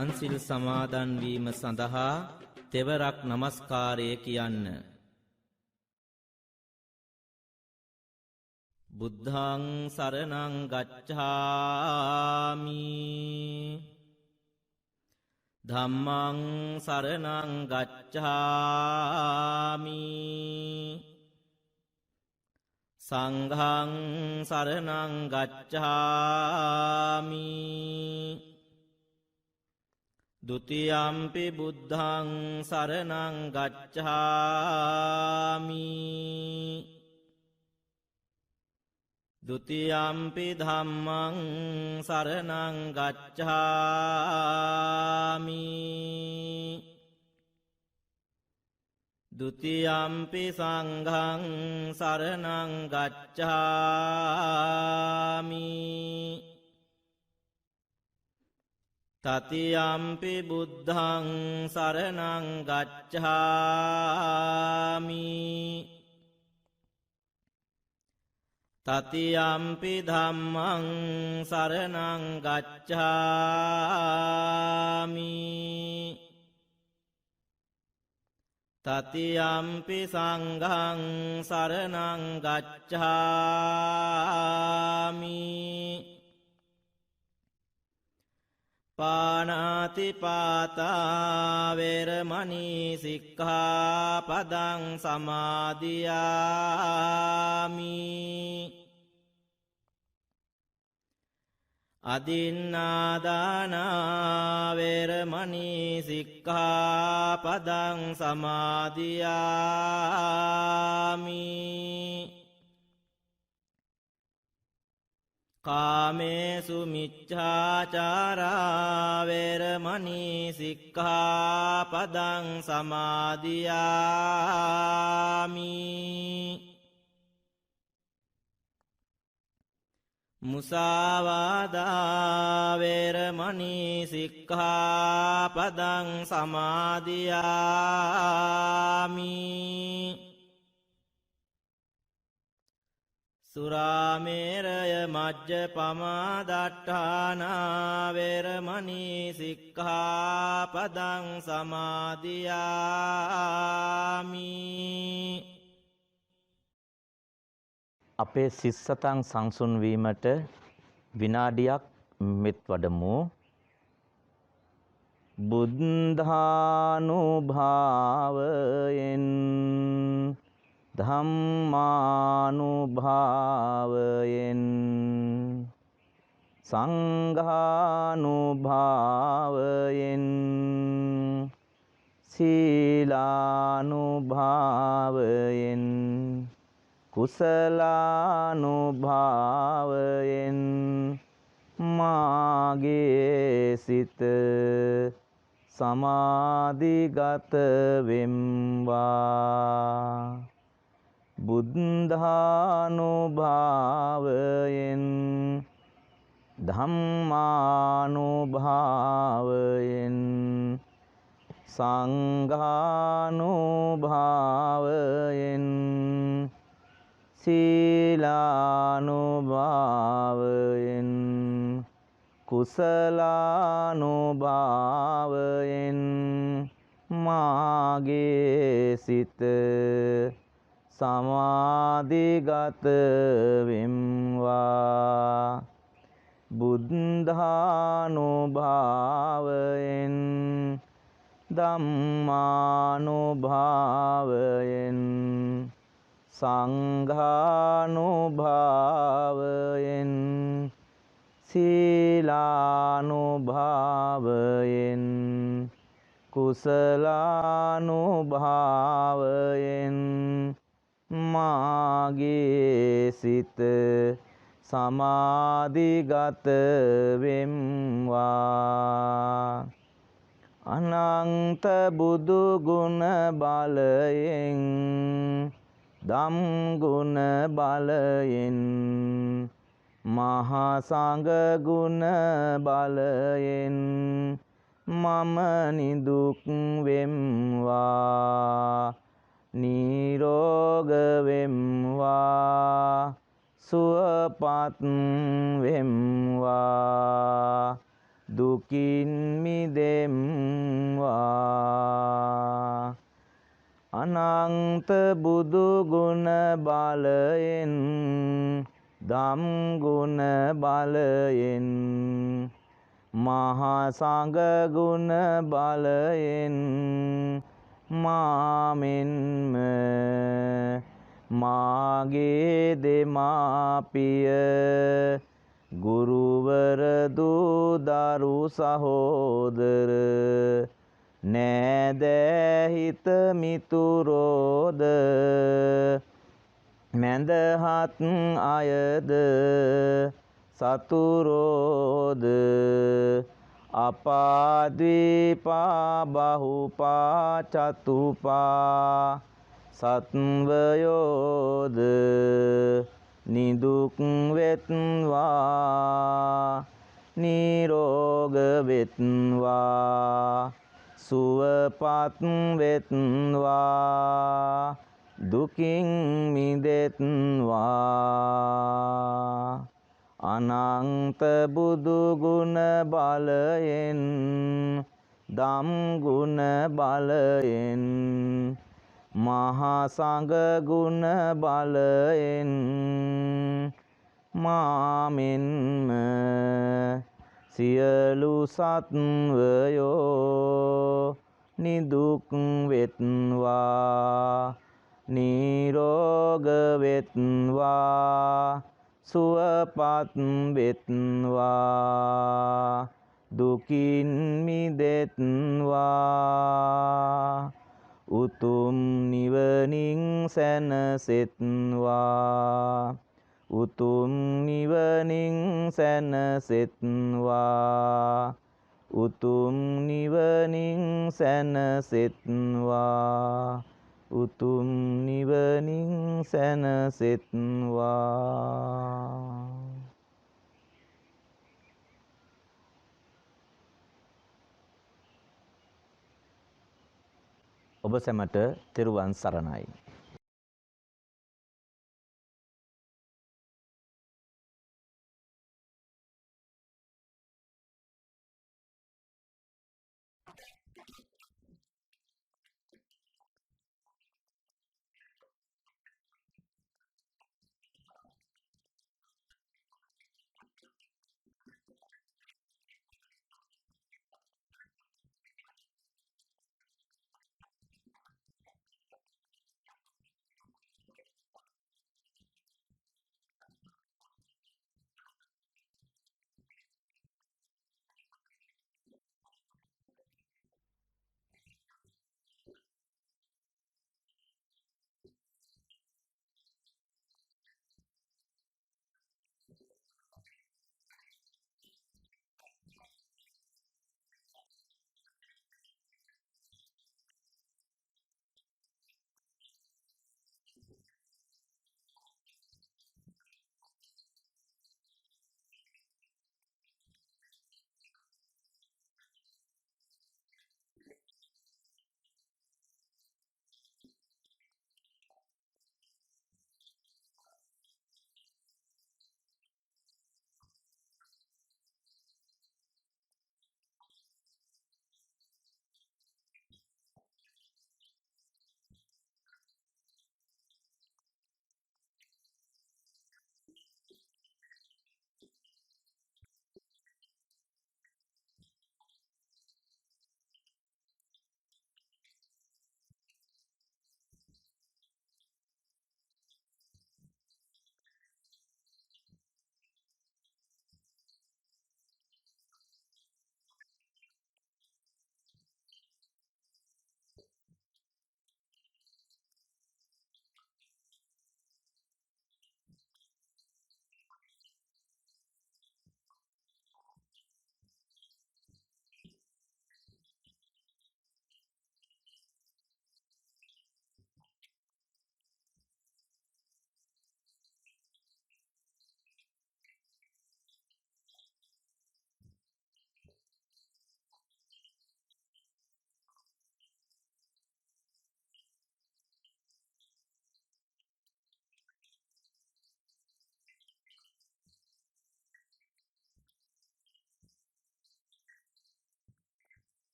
පන්සිල් සමාදන් වීම සඳහා තෙවරක් නමස්කාරය කියන්න. බුද්ධං සරණං ගච්ඡාමි ධම්මං සරණං ගච්ඡාමි සංඝං සරණං ගච්ඡාමි ဒုတိယံ පි බුද්ධං සරණං ගච්ඡාමි ဒုတိယံ පි ධම්මං සරණං ගච්ඡාමි ဒုတိယံ පි සංඝං සරණං ගච්ඡාමි တတိယံ පි බුද්ධං සරණං ගච්ඡාමි တတိယံ පි ධම්මං සරණං ගච්ඡාමි တတိယံ පි සංඝං සරණං ගච්ඡාමි ปานาติปาตาเวรมณีสิกขาปดังสมาธิยามิอดินนาดานาเวรมณีสิกขาปดังสมาธิยามิกาเมสุมิจฉาจาราเวรมณีสิกขาปดังสมาธิยามิมุสาวาดาเวรมณีสิกขาปดังสมาธิยามิสุราเมรยมัจจปมาดัฏฐานาเวรมณีสิกขาปดังสมาธิยามิ අපේ සිස්සතන් සංසුන් වීමට විනාඩියක් මෙත් වඩමු. බුද්ධානුභාවයෙන් ධම්මානුභාවයෙන් සංඝානුභාවයෙන් සීලානුභාවයෙන් කුසලානුභාවයෙන් මාගේ සිත සමාධිගත වෙම්වා. බුද්ධානුභාවයෙන් ධම්මානුභාවයෙන් සංඝානුභාවයෙන් සීලානුභාවයෙන් කුසලානුභාවයෙන් මාගේ සිත සමාධිගත වෙම්වා. බුද්ධානුභාවයෙන් ධම්මානුභාවයෙන් සංඝානුභාවයෙන් සීලානුභාවයෙන් කුසලානුභාවයෙන් මාගේ සිත සමාධිගත වෙම්වා. අනන්ත බුදු ගුණ බලයෙන් ධම් ගුණ බලයෙන් මහා සංඝ ගුණ බලයෙන් මම නිදුක් වෙම්වා. නිරෝග වෙම්වා. සුවපත් වෙම්වා. දුකින් මිදෙම්වා. අනන්ත බුදු ගුණ බලයෙන් ධම් ගුණ බලයෙන් මහා සංඝ ගුණ බලයෙන් මාමෙන්ම මාගේ දෙමාපිය ගුරුවර දූ දරු සහෝදර නෑදෑ හිත මිතුරෝද මැදහත් අයද සතුරෝද අපාද්වීපා බහුපා චතුපා සත්වයෝද නිදුක් වෙත්වා නිරෝග වෙත්වා සුවපත් වෙත්වා දුකින් මිදෙත්වා. අනන්ත බුදු ගුණ බලයෙන් ධම් ගුණ බලයෙන් මහා සංඝ ගුණ බලයෙන් මාමෙන්ම සියලු සත්වයෝ නිදුක් වෙත්වා නිරෝග වෙත්වා සුවපත් වෙත්වා දුකින් මිදෙත්වා උතුම් නිවනින් සැනසෙත්වා උතුම් නිවනින් සැනසෙත්වා උතුම් නිවනින් සැනසෙත්වා උතුම් නිවනින් සැනසෙත්වා. ඔබ සැමට තෙරුවන් සරණයි.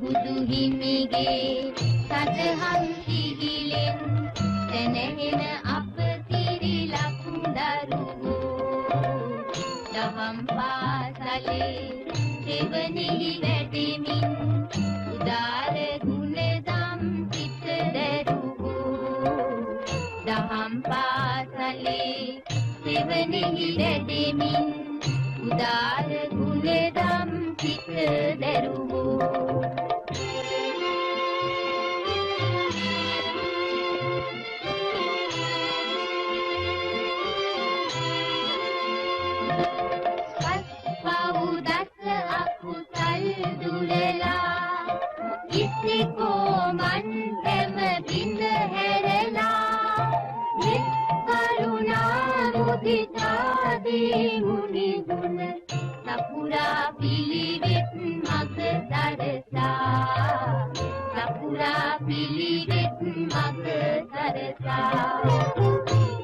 සම්බුදු හිමිගේ සදහම් සිහිලෙන් දැනෙන අප තිරිලක් දරුවෝ දහම් පාසලේ දෙවනෙහි වැඩෙමින් උදාර ගුණදම් සිත දරුවෝ දහම් පාසලේ දෙවනෙහි වැඩෙමින් උදාර ගුණදම් සිත දරුවෝ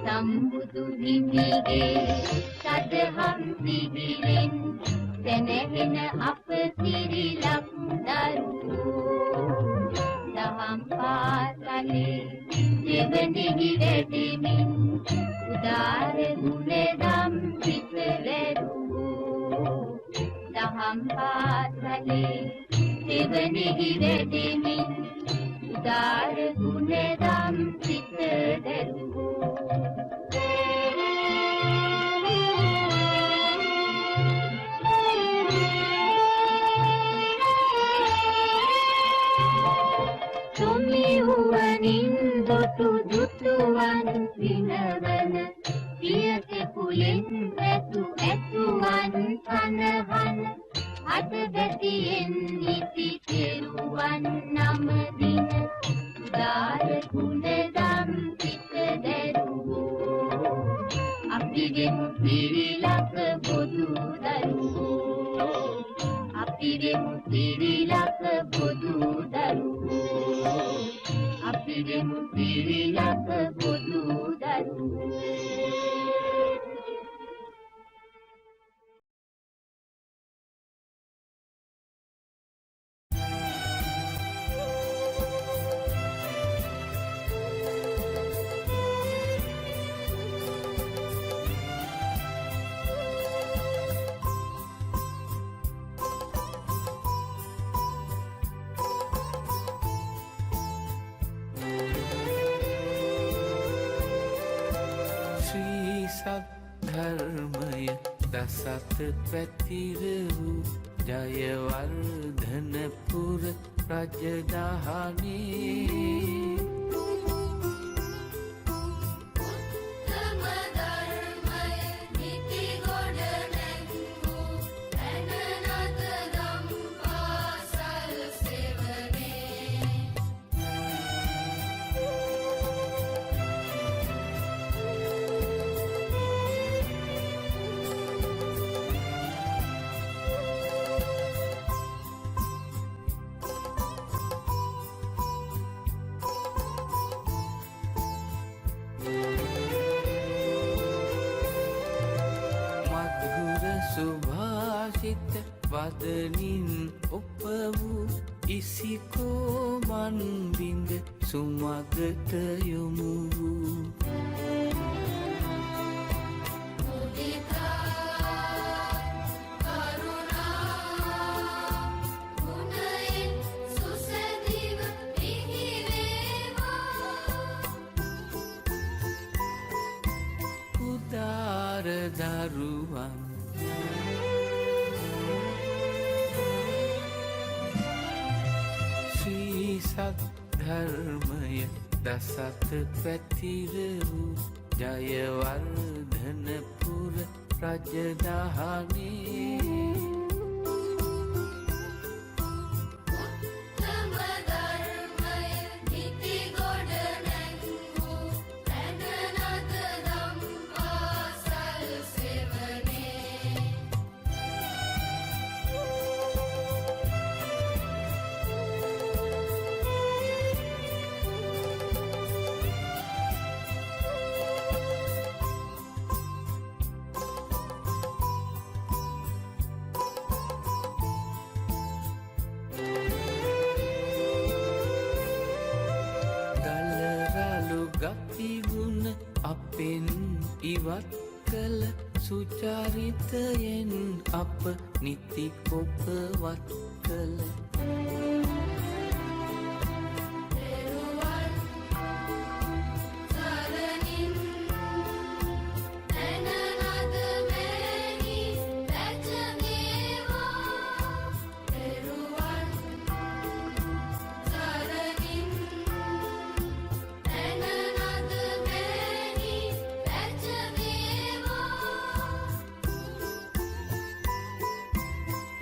සම්බුදු හිමිගේ සදහම් සිහිලෙන් දැනෙන අප සිරිලක් දරුවෝ දහම් පාසලේ දෙවනෙහි වැඩෙමින් උදාර ගුණදම් සිත දරුවෝ දහම් පාසලේ දෙවනෙහි වැඩෙමින් උදාර ගුණදම් සිත දරුවෝ තුමිවුවනින් දොටු දුටුවන් විනවන පියක කුලෙන් ඇතු ඇතුවන් කනහන අද බැතියෙන් නිති කෙරුවන් නමදින උදාර ගුණදම් සිත දරුවෝ අපි වෙමු පිරිලක බොදු දරුවෝ අපි වෙමු පිරිලක බොදු දරුවෝ අපි වෙමු පිරිලක බොදු දරුවෝ ධර්මය දසත පැතිර වූ ජයවර්ධනපුර රජදහනේ සුභාෂිත වදනින් ඔප වූ ඉසිකෝ මන්දින්ද සුමගට යොමු වූ උදාර දරුවන් ධර්මය දසත පැතිර වූ ජයවර්ධනපුර රජදහනේ ගතිගුණ අපෙන් ඉවත් කළ සුචරිතයෙන් අප නිති ඔබවත් කළ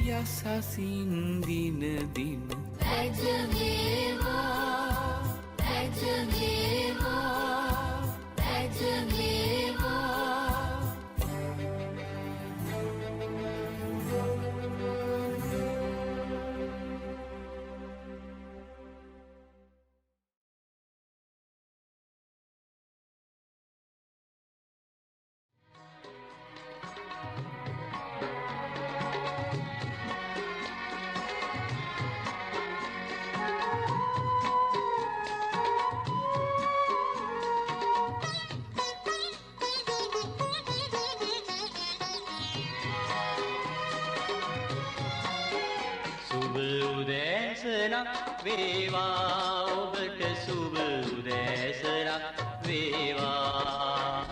යසසින් දින දින පැජවේවා පැජවේවා පැජවේවා වේවා ඔබට සුබ උදෑසනක් වේවා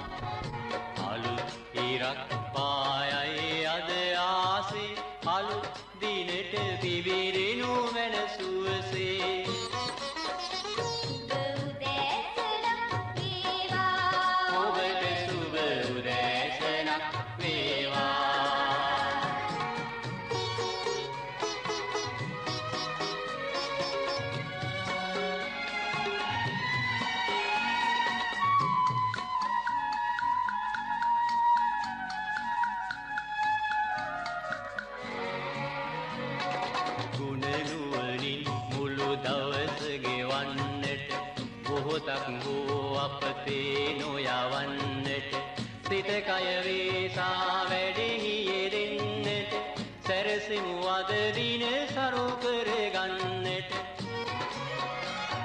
අලුත් ඉරක් පායයි අද ආසේ අලුත් දිනට පිබිරෙනු මැන සුවසේ ඔබට සුබ උදෑසනක් වේවා මොහොතක් වූ අපතේ නොයවන්නට සිත කය වේසා වැඩෙහි යෙදෙන්නට සැරසෙමු අද දින සරු කරගන්නට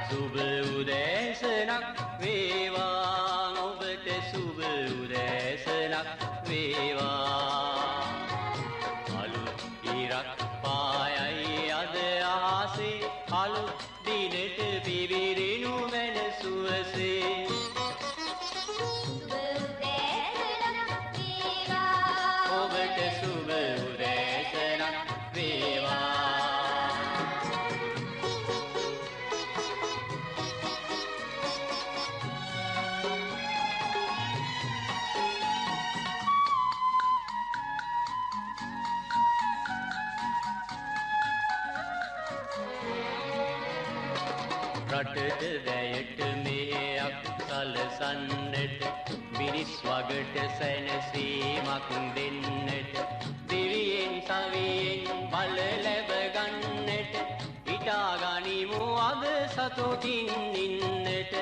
සුබ උදෑසනක් වේවා ඔබට සුබ උදෑසනක් වේවා අලුත් ඉරක් පායයි අද ආසේ අලුත් දිනට පිබිරෙනු මැන සුවසේ ඔබට සුබ උදෑසනක් වේවා රටට වැයට මෙහෙයක් සලසන්නට මිනිස් වගට සැනසීමක් දෙන්නට දෙවියෙන් සවියෙන් බල ලැබ ගන්නට හිතා ගනිමු අද සතුටින් ඉන්නට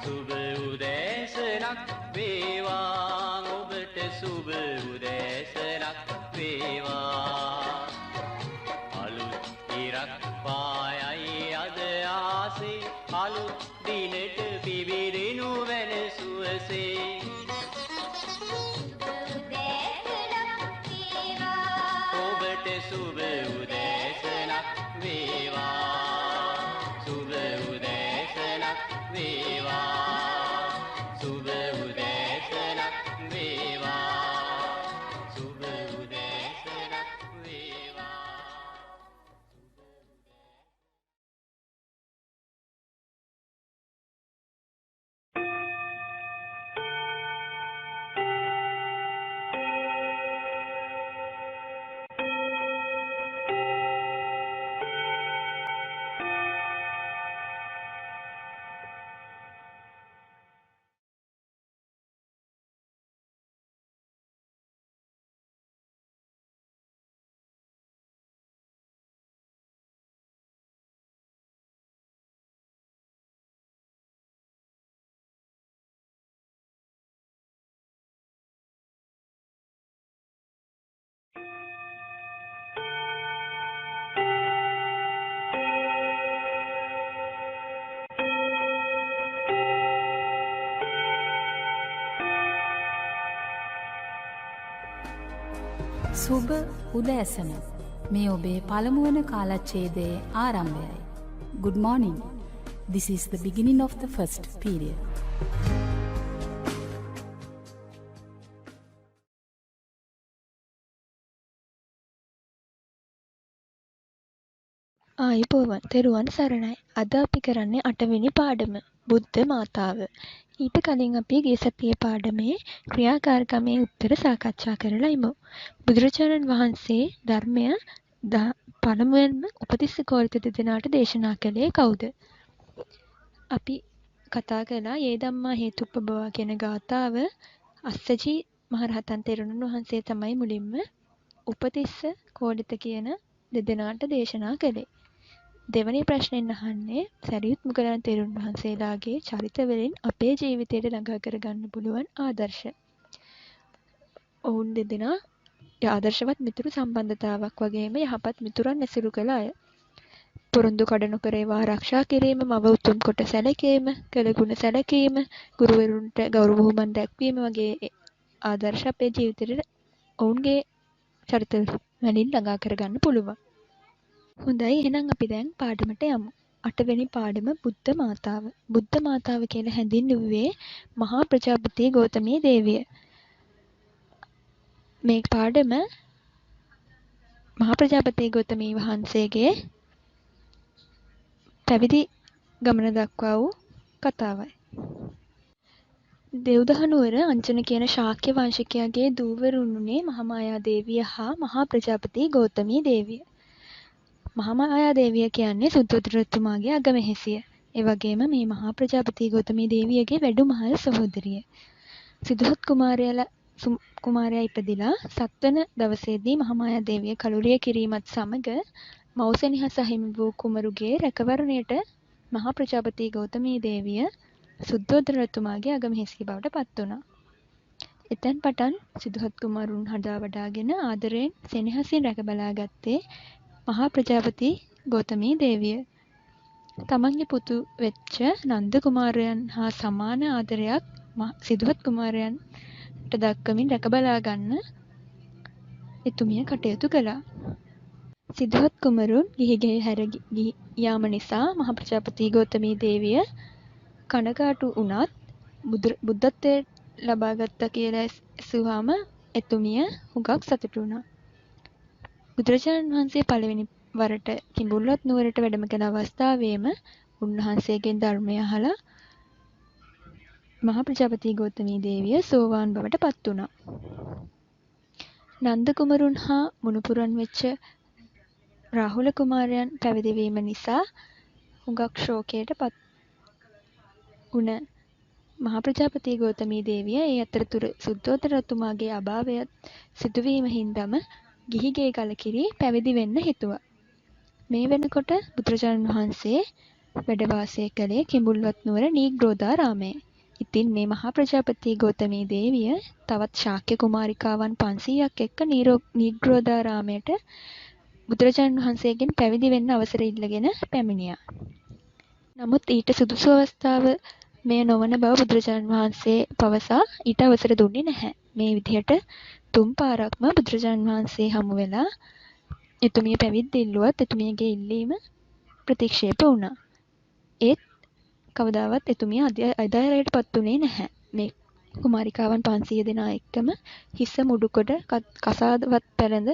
සුබ උදෑසනක් වේවා ඔබට සුබ උදෑසනක් වේවා අලුත් ඉරක් පායයි අද ආසේ අලුත් දිනට පිබිරෙනු මැන සුවසේ ඔබට සුබ උදෑසනක් වේවා සුබ උදෑසනක් වේවා සුබ උදෑසනක් වේවා සුබ උදෑසනක් වේවා සුබ උදෑසන මේ ඔබේ පළමුවන කාලච්ඡේදයේ ආරම්භයයි. Good morning. This is the beginning of the first period. ආයුබෝවන් තෙරුවන් සරණයි. අද අපි කරන්නේ 8 වෙනි පාඩම බුද්ධ මාතාව. ඊට කලින් අපි ගිය සතියේ පාඩමේ ක්‍රියාකාරකමේ උත්තර සාකච්ඡා කරලා ඉමු. බුදුරජාණන් වහන්සේ ධර්මය පළමුවෙන්ම උපතිස්ස කෝලිත දෙදෙනාට දේශනා කළේ කවුද? අපි කතා කළා "යේ ධම්මා හේතුප්පබවා" කියන ගාථාව අස්සජී මහරහතන් තෙරුණන් වහන්සේ තමයි මුලින්ම උපතිස්ස කෝලිත කියන දෙදෙනාට දේශනා කළේ. දෙවැනි ප්‍රශ්නෙන් අහන්නේ සරියුත් මුගලන් තෙරුන් වහන්සේලාගේ චරිතවලින් අපේ ජීවිතයට ළඟා කරගන්න පුළුවන් ආදර්ශ. ඔවුන් දෙදෙනා ආදර්ශවත් මිතුරු සම්බන්ධතාවක් වගේම යහපත් මිතුරන් ඇසුරු කළ අය. පොරොන්දු කඩ නොකර ඒවා ආරක්ෂා කිරීම, මව උතුම් කොට සැලකීම, කළගුණ සැලකීම, ගුරුවරුන්ට ගෞරව බුහුමන් දැක්වීම වගේ ආදර්ශ අපේ ජීවිතයට ඔවුන්ගේ චරිත වලින් ළඟා කරගන්න පුළුවන්. හොඳයි, එහෙනම් අපි දැන් පාඩමට යමු. 8 වෙනි පාඩම බුද්ධ මාතාව. බුද්ධ මාතාව කියලා හැඳින්වුවේ මහා ප්‍රජාපති ගෞතමී දේවිය. මේ පාඩම මහා ප්‍රජාපති ගෞතමී වහන්සේගේ පැවිදි ගමන දක්වා වූ කතාවයි. දෙව්දහනුවර අංජන කියන ශාක්‍ය වංශිකයාගේ දූවරුන් වුණේ මහාමායා දේවිය හා මහා ප්‍රජාපති ගෞතමී දේවිය. මහාමායා දේවිය කියන්නේ සුද්ධෝදනතුමාගේ අගමැහැසිය. ඒ වගේම මේ මහා ප්‍රජාපති ගෞතමී දේවියගේ වැඩුමහල් සහෝදරිය. සිද්ධාර්ථ කුමාරයා ඉපදිලා 7 වන දවසේදී මහාමායා දේවිය කලුරිය කිරීමත් සමග මෞසෙනිහස හිමි වූ කුමරුගේ රැකවරණයට මහා ප්‍රජාපති ගෞතමී දේවිය සුද්ධෝදනතුමාගේ අගමැහැසිය බවට පත් වුණා. එතෙන් පටන් සිද්ධාර්ථ කුමාරුන් හදා වඩාගෙන ආදරයෙන් සෙනෙහසින් රැක බලාගත්තේ මහා ප්‍රජාපති ගෞතමී දේවිය. තමන්ගේ පුතු වෙච්ච නන්ද කුමාරයන් හා සමාන ආදරයක් සිද්ධාර්ථ කුමාරයන්ට දක්වමින් රැක බලා ගන්න එතුමිය කටයුතු කළා. සිද්ධාර්ථ කුමරුන් ගිහිගෙය හැර යාම නිසා මහා ප්‍රජාපති ගෞතමී දේවිය කනගාටු වුණත් බුද්ධත්වයට ලබා ගත්තා කියලා ඇසුවාම එතුමිය හුඟක් සතුටු වුණා. බුදුරජාණන් වහන්සේ පළවෙනි වරට කිඹුල්වත් නුවරට වැඩම කළ අවස්ථාවේම උන්වහන්සේගෙන් ධර්මය අහලා මහා ප්‍රජාපති ගෞතමී දේවිය සෝවාන් බවට පත් වුණා. නන්ද කුමරුන් හා මුණුපුරන් වෙච්ච රාහුල කුමාරයන් පැවිදි වීම නිසා හුඟක් ශෝකයට පත් වුණ මහා ප්‍රජාපති ගෞතමී දේවිය ඒ අතරතුර සුද්ධෝදන රජතුමාගේ අභාවයත් සිදුවීම හින්දාම ගිහිගේ කලකිරී පැවිදි වෙන්න හිතුවා. මේ වෙනකොට බුදුරජාණන් වහන්සේ වැඩ වාසය කළේ කිඹුල්වත් නුවර නීග්‍රෝධාරාමයේ. ඉතින් මේ මහා ප්‍රජාපති ගෞතමී දේවිය තවත් ශාක්‍ය කුමාරිකාවන් 500ක් එක්ක නීග්‍රෝධාරාමයට බුදුරජාණන් වහන්සේගෙන් පැවිදි වෙන්න අවසර ඉල්ලගෙන පැමිණියා. නමුත් ඊට සුදුසු අවස්ථාව මේ නොවන බව බුදුරජාණන් වහන්සේ පවසා ඊට අවසර දුන්නේ නැහැ. මේ විදිහට 3 පාරක්ම බුදුරජාණන් වහන්සේ හමු වෙලා එතුමිය පැවිද්ද ඉල්ලුවත් එතුමියගේ ඉල්ලීම ප්‍රතික්ෂේප වුණා. ඒත් කවදාවත් එතුමිය අධෛර්යයට පත් වුණේ නැහැ. මේ කුමාරිකාවන් 500 දෙනා එක්කම හිස මුඩුකොට කසාදවත් පැළඳ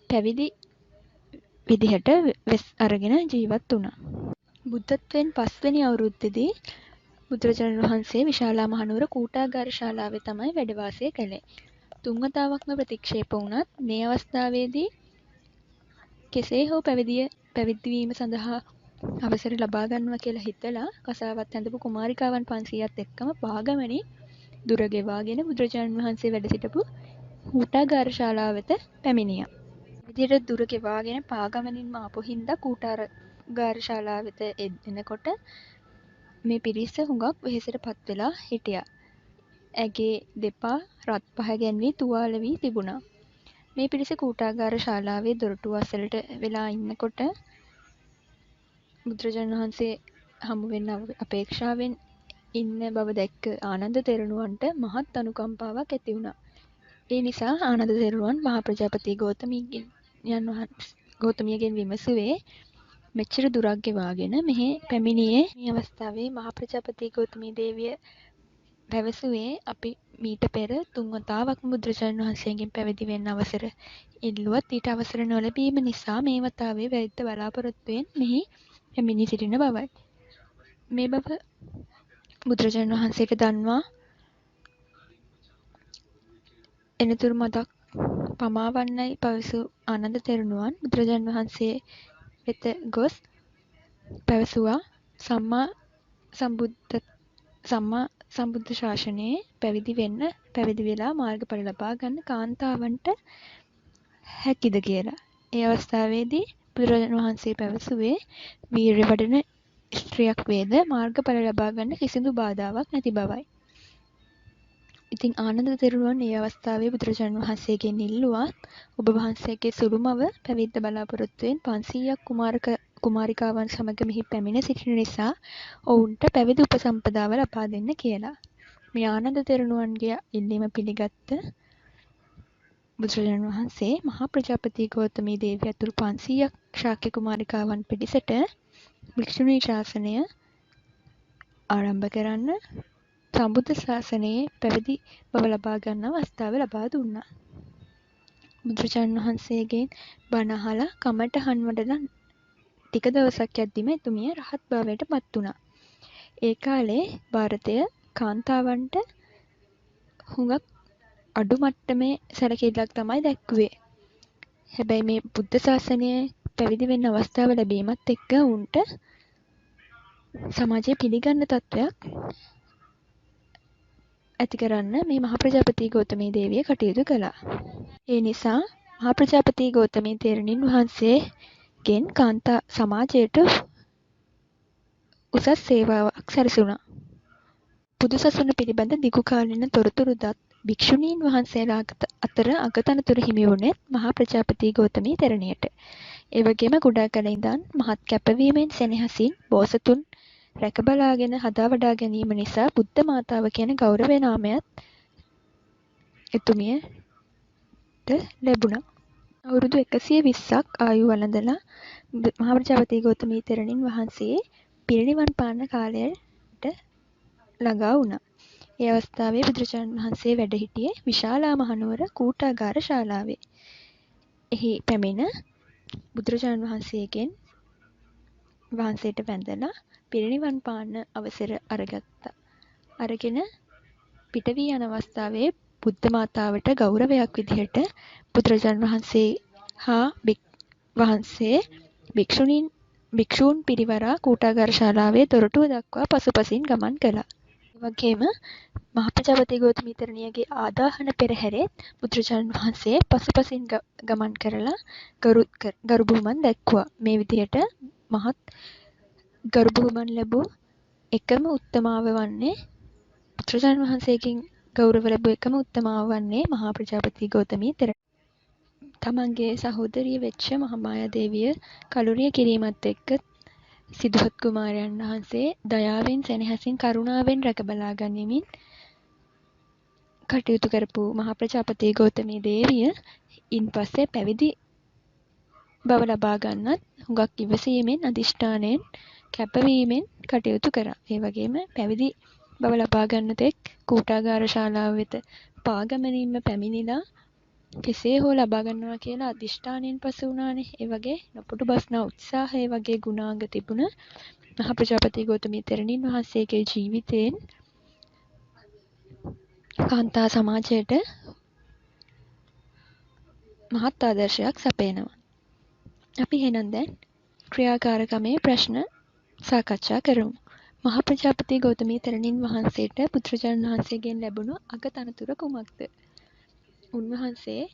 පැවිදි විදිහට වෙස් අරගෙන ජීවත් වුණා. බුද්ධත්වයෙන් 5 වෙනි අවුරුද්දේදී බුදුරජාණන් වහන්සේ විශාලා මහනුවර කූටාගාර ශාලාවේ තමයි වැඩ වාසය කළේ. 3 වතාවක්ම ප්‍රතික්ෂේප වුණත් මේ අවස්ථාවේදී කෙසේ හෝ පැවිදි වීම සඳහා අවසර ලබා ගන්නවා කියලා හිතලා කසාවත් ඇඳපු කුමාරිකාවන් 500ත් එක්කම පාගමනින් දුර ගෙවාගෙන බුදුරජාණන් වහන්සේ වැඩ සිටපු කූටාගාර ශාලාව වෙත පැමිණියා. විදිහට දුර ගෙවාගෙන පාගමනින්ම ආපු හින්දා කූටාගාර ශාලාව වෙත එනකොට මේ පිරිස හුඟක් වෙහෙසටපත් වෙලා හිටියා. ඇගේ දෙපා රත් පහ ගැන්වී තුවාල වී තිබුණා. මේ පිරිස කූටාගාර ශාලාවේ දොරටුව අසලට වෙලා ඉන්නකොට බුදුරජාණන් වහන්සේ හමු වෙන්න අපේක්ෂාවෙන් ඉන්න බව දැක්ක ආනන්ද තෙරණුවන්ට මහත් අනුකම්පාවක් ඇති වුණා. ඒ නිසා ආනන්ද තෙරුවන් මහා ප්‍රජාපති ගෞතමියගෙන් විමසුවේ මෙච්චර දුරක් ගෙවාගෙන මෙහි පැමිණියේ මේ අවස්ථාවේ මහා ප්‍රජාපති ගෞතමී දේවිය පැවසුවේ අපි මීට පෙර 3 වතාවක් බුදුරජාණන් වහන්සේගෙන් පැවිදි වෙන්න අවසර ඉල්ලුවත් ඊට අවසර නොලැබීම නිසා මේ වතාවේ වැවිද්ද බලාපොරොත්තුවෙන් මෙහි පැමිණි සිටින බවයි. මේ බව බුදුරජාණන් වහන්සේට දන්වා එනතුරු මතක් පමාවන්නයි පවසු ආනන්ද තෙරණුවන් බුදුරජාණන් වහන්සේ වෙත ගොස් පැවසුවා සම්මා සම්බුද්ධ ශාසනයේ පැවිදි වෙලා මාර්ගඵල ලබා ගන්න කාන්තාවන්ට හැකිද කියලා. ඒ අවස්ථාවේදී බුදුරජාණන් වහන්සේ පැවසුවේ වීර්ය වඩන ස්ත්‍රියක් වේද මාර්ගඵල ලබා ගන්න කිසිදු බාධාවක් නැති බවයි. ඉතින් ආනන්ද තෙරුවන් මේ අවස්ථාවේ බුදුරජාණන් වහන්සේගෙන් ඉල්ලුවා ඔබ වහන්සේගේ සුළුමව පැවිද්ද බලාපොරොත්තුවෙන් 500ක් කුමාරිකාවන් සමග මෙහි පැමිණ සිටින නිසා ඔවුන්ට පැවිදි උපසම්පදාව ලබා දෙන්න කියලා. මේ ආනන්ද තෙරුණුවන්ගේ ඉල්ලීම පිළිගත්ත බුදුරජාණන් වහන්සේ මහා ප්‍රජාපති ගෞතමී දේවිය ඇතුළු 500ක් ශාක්‍ය කුමාරිකාවන් පිළිසෙට භික්ෂුණී ශාසනය ආරම්භ කරන්න සම්බුද්ධ ශාසනයේ පැවිදි බව ලබා ගන්න අවස්ථාව ලබා දුන්නා. බුදුරජාණන් වහන්සේගෙන් බණ අහලා කමටහන් වඩලා ටික දවසක් යද්දිම එතුමිය රහත් භාවයට පත් වුණා. ඒ කාලේ ಭಾರತය කාන්තාවන්ට හුඟක් අඩු මට්ටමේ සැලකිල්ලක් තමයි දැක්ුවේ. හැබැයි මේ බුද්ධ ශාසනයේ පැවිදි වෙන්න අවස්ථාව ලැබීමත් එක්ක උන්ට සමාජයේ පිළිගන්න තත්වයක් ඇති කරන්න මේ මහා ප්‍රජාපති ගෞතමී දේවිය කටයුතු කළා. ඒ නිසා මහා ප්‍රජාපති ගෞතමී තෙරණින් වහන්සේගෙන් කාන්තා සමාජයට උසස් සේවාවක් සැලසුණා. බුදුසසුන පිළිබඳ දිගු කාලින තොරතුරු දත් භික්ෂුණීන් වහන්සේලා අතර අගතනතුර හිමි වුණේ මහා ප්‍රජාපති ගෞතමී තෙරණියට. ඒ වගේම කුඩා කල ඉඳන් මහත් කැපවීමෙන් සෙනෙහසින් බෝසතුන් රැක බලාගෙන හදා වඩා ගැනීම නිසා බුද්ධ මාතාව කියන ගෞරව නාමයත් එතුමියට ලැබුණා. අවුරුදු 120ක් ආයු වළඳලා මහා ප්‍රජාපති ගෞතමී තෙරණින් වහන්සේ පිරිනිවන් පාන කාලයට ළඟා වුණා. ඒ අවස්ථාවේ බුදුරජාණන් වහන්සේ වැඩ සිටියේ විශාලා මහනුවර කූටාගාර ශාලාවේ. එහි පැමිණ බුදුරජාණන් වහන්සේට වැඳලා පිරිනිවන් පාන අවසර අරගත්තා. අරගෙන පිට වී යන අවස්ථාවේ බුද්ධ මාතාවට ගෞරවයක් විදිහට බුදුරජාණන් වහන්සේ හා භික්ෂූන් පිරිවරා කූටාගාර ශාලාවේ දොරටුව දක්වා පසුපසින් ගමන් කළා. ඒ වගේම මහා ප්‍රජාපති ගෞතමී තෙරණියගේ ආදාහන පෙරහැරේ බුදුරජාණන් වහන්සේ පසුපසින් ගමන් කරලා ගරු බුහුමන් දැක්වුවා. මේ විදිහට මහත් ගරු බුහුමන් ලැබූ එකම උත්තමාව වන්නේ බුදුරජාණන් වහන්සේගෙන් ගෞරව ලැබූ එකම උත්තමාව වන්නේ මහා ප්‍රජාපති ගෞතමී තෙරණිය. තමන්ගේ සහෝදරිය වෙච්ච මහාමායා දේවිය කලුරිය කිරීමත් එක්ක සිදුහත් කුමාරයන් වහන්සේ දයාවෙන් සෙනෙහසින් කරුණාවෙන් රැක බලා ගනිමින් කටයුතු කරපු මහා ප්‍රජාපති ගෞතමී දේවිය ඉන්පස්සේ පැවිදි බව ලබා ගන්නත් හුඟක් ඉවසීමෙන් අදිෂ්ඨානයෙන් කැපවීමෙන් කටයුතු කරා. ඒ වගේම පැවිදි බව ලබා ගන්න තෙක් කූටාගාර ශාලාව වෙත පාගමනින්ම පැමිණිලා කෙසේ හෝ ලබා ගන්නවා කියලා අදිෂ්ඨානයෙන් පසු වුණානේ. ඒ වගේ නොපුඩු බස්න උත්සාහය වගේ ගුණාංග තිබුණ මහා ප්‍රජාපති ගෞතමී තෙරණින් වහන්සේගේ ජීවිතයෙන් කාන්තා සමාජයට මහත් ආදර්ශයක් සපයනවා. අපි එහෙනම් දැන් ක්‍රියාකාරකමේ ප්‍රශ්න සාකච්ඡා කරමු. මහා ප්‍රජාපති ගෞතමී තෙරණින් වහන්සේට පුත්‍රජානන් වහන්සේගෙන් ලැබුණු අගතනතුර කුමක්ද? උන්වහන්සේ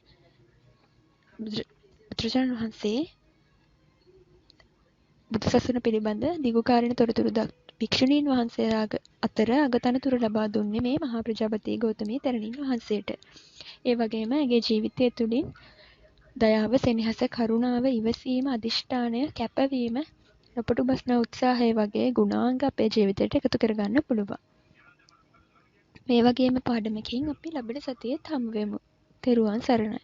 බුදුරජාණන් වහන්සේ බුදුසසුන පිළිබඳ දිගුකාලින තොරතුරු භික්ෂුණීන් වහන්සේලා අතර අගතනතුර ලබා දුන්නේ මේ මහා ප්‍රජාපති ගෞතමී තෙරණින් වහන්සේට. ඒ වගේම ඇගේ ජීවිතය තුළින් දයාව, සෙනෙහස, කරුණාව, ඉවසීම, අදිෂ්ඨානය, කැපවීම, නොපටු බස්න උත්සාහය වගේ ගුණාංග අපේ ජීවිතයට එකතු කරගන්න පුළුවන්. මේ වගේම පාඩමකින් අපි ලබන සතියේත් හමු වෙමු. තෙරුවන් සරණයි.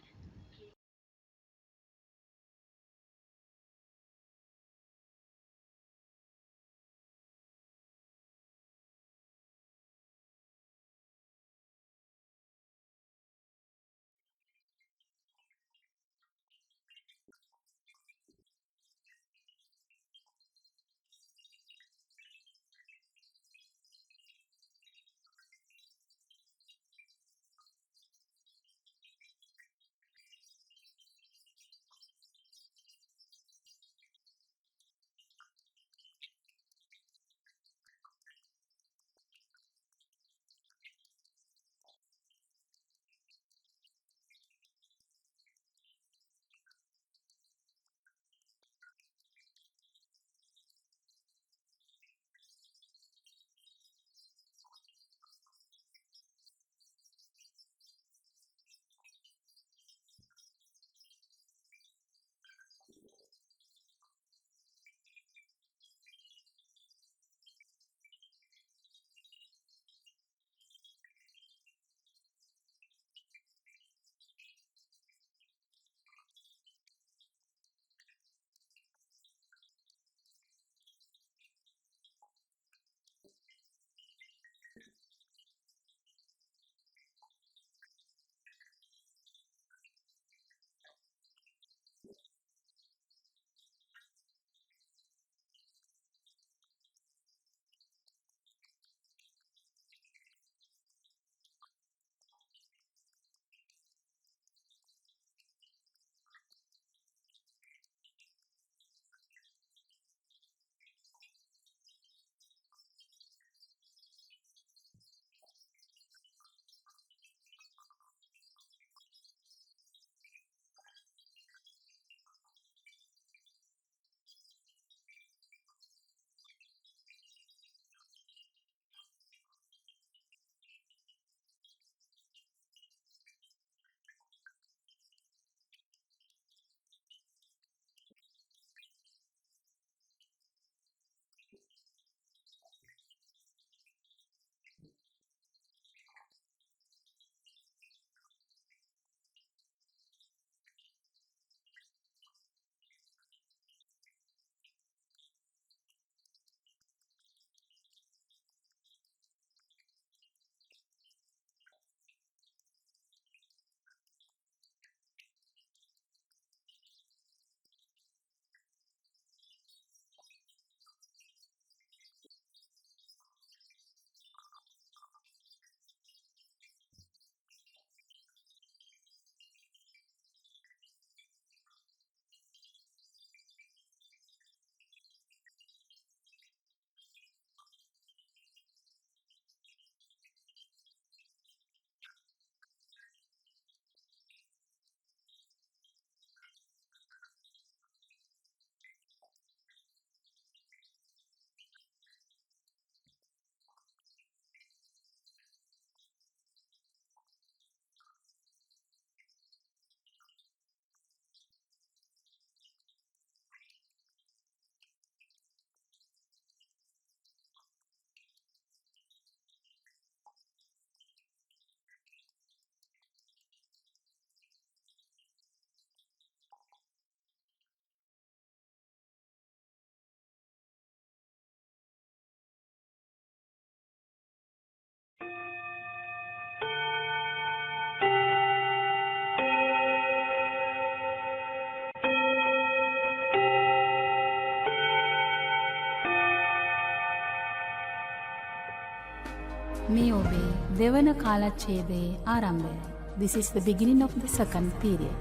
මේ ඔබේ දෙවන කාලච්ඡේදයේ ආරම්භයයි. This is the beginning of the second period.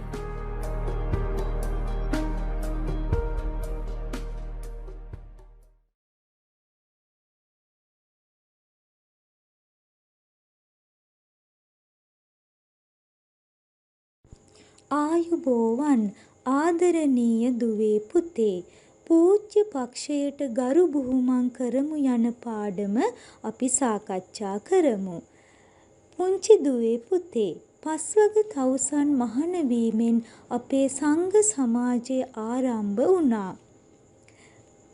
ආයුබෝවන් ආදරණීය දුවේ පුතේ, පූජ්‍ය පක්ෂයට ගරු බුහුමන් කරමු යන පාඩම අපි සාකච්ඡා කරමු. පුංචි දුවේ පුතේ, පස්වග තවුසන් මහණ වීමෙන් අපේ සංඝ සමාජය ආරම්භ වුණා.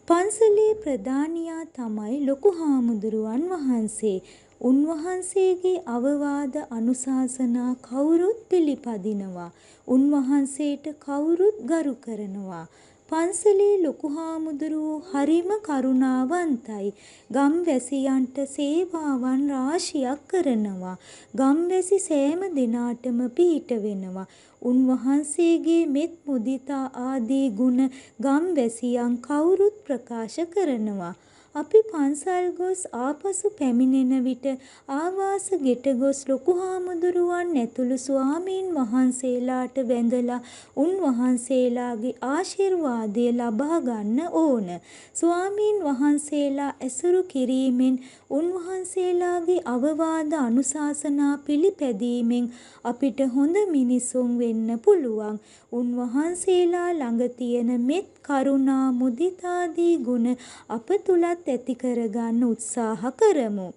පන්සලේ ප්‍රධානියා තමයි ලොකු හාමුදුරුවන් වහන්සේ. උන්වහන්සේගේ අවවාද අනුශාසනා කවුරුත් පිළිපදිනවා. උන්වහන්සේට කවුරුත් ගරු කරනවා. පන්සලේ ලොකු හාමුදුරුවෝ හරිම කරුණාවන්තයි. ගම්වැසියන්ට සේවාවන් රාශියක් කරනවා. ගම්වැසි සෑම දිනාටම පිහිට වෙනවා. උන්වහන්සේගේ මෙත් මුදිතා ආදී ගුණ ගම්වැසියන් කවුරුත් ප්‍රකාශ කරනවා. අපි පන්සල් ගොස් ආපසු පැමිණෙන විට ආවාස ගෙට ගොස් ලොකු හාමුදුරුවන් ඇතුළු ස්වාමීන් වහන්සේලාට වැඳලා උන්වහන්සේලාගේ ආශිර්වාදය ලබා ගන්න ඕන. ස්වාමීන් වහන්සේලා ඇසුරු කිරීමෙන් උන්වහන්සේලාගේ අවවාද අනුශාසනා පිළිපැදීමෙන් අපිට හොඳ මිනිසුන් වෙන්න පුළුවන්. උන්වහන්සේලා ළඟ තියෙන මෙත් කරුණා මුදිතාදී ගුණ අප තුලත් ඇති කරගන්න උත්සාහ කරමු.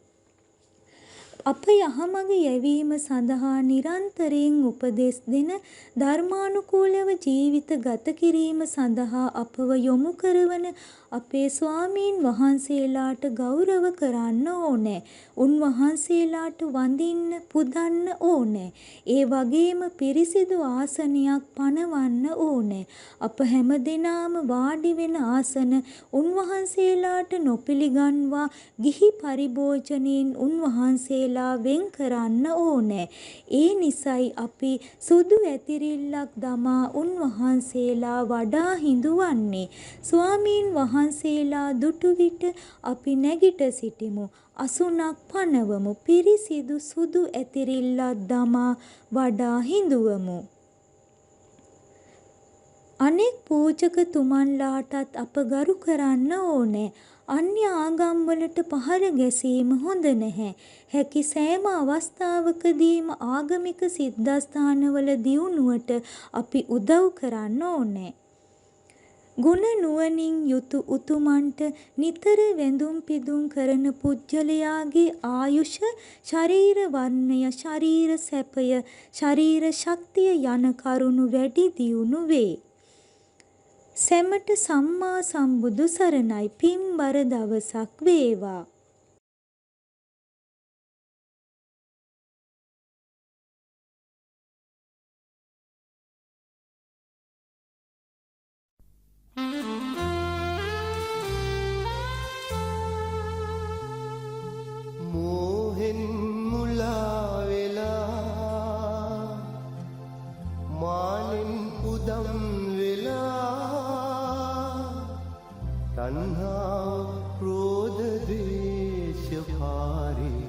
අප යහමඟ යැවීම සඳහා නිරන්තරයෙන් උපදෙස් දෙන ධර්මානුකූලව ජීවිත ගත කිරීම සඳහා අපව යොමු කරවන අපේ ස්වාමීන් වහන්සේලාට ගෞරව කරන්න ඕනේ. උන්වහන්සේලාට වඳින්න පුදන්න ඕනේ. ඒ වගේම පිරිසිදු ආසනයක් පනවන්න ඕනේ. අප හැමදෙනාම වාඩි වෙන ආසන උන්වහන්සේලාට නොපිළිගන්වා ගිහි පරිභෝජනයෙන් උන්වහන්සේලා වෙන් කරන්න ඕනේ. ඒ නිසයි අපි සුදු ඇතිරිල්ලක් දමා උන්වහන්සේලා වඩා හිඳුවන්නේ. ස්වාමීන් වහන්සේලා දුටු විට අපි නැගිට සිටිමු. අසුනක් පනවමු. පිරිසිදු සුදු ඇතිරිල්ලක් දමා වඩා හිඳුවමු. අනෙක් පූජකතුමන්ලාටත් අප ගරු කරන්න ඕනේ. අන්‍ය ආගම්වලට පහර ගැසීම හොඳ නැහැ. හැකි සෑම අවස්ථාවකදීම ආගමික සිද්ධාස්ථානවල දියුණුවට අපි උදව් කරන්න ඕනේ. ගුණ නුවණින් යුතු උතුමන්ට නිතර වැඳුම් පිදුම් කරන පුජ්‍යලයාගේ ආයුෂ, ශරීර වර්ණය, ශරීර සැපය, ශරීර ශක්තිය යන කරුණු වැඩි දියුණු වේ. සැමට සම්මා සම්බුදු සරණයි. පින්බර දවසක් වේවා. මෝහෙන් මුලා වෙලා මානෙන් උදම් වෙලා තණ්හාව ක්‍රෝධ ද්වේෂ පාරේ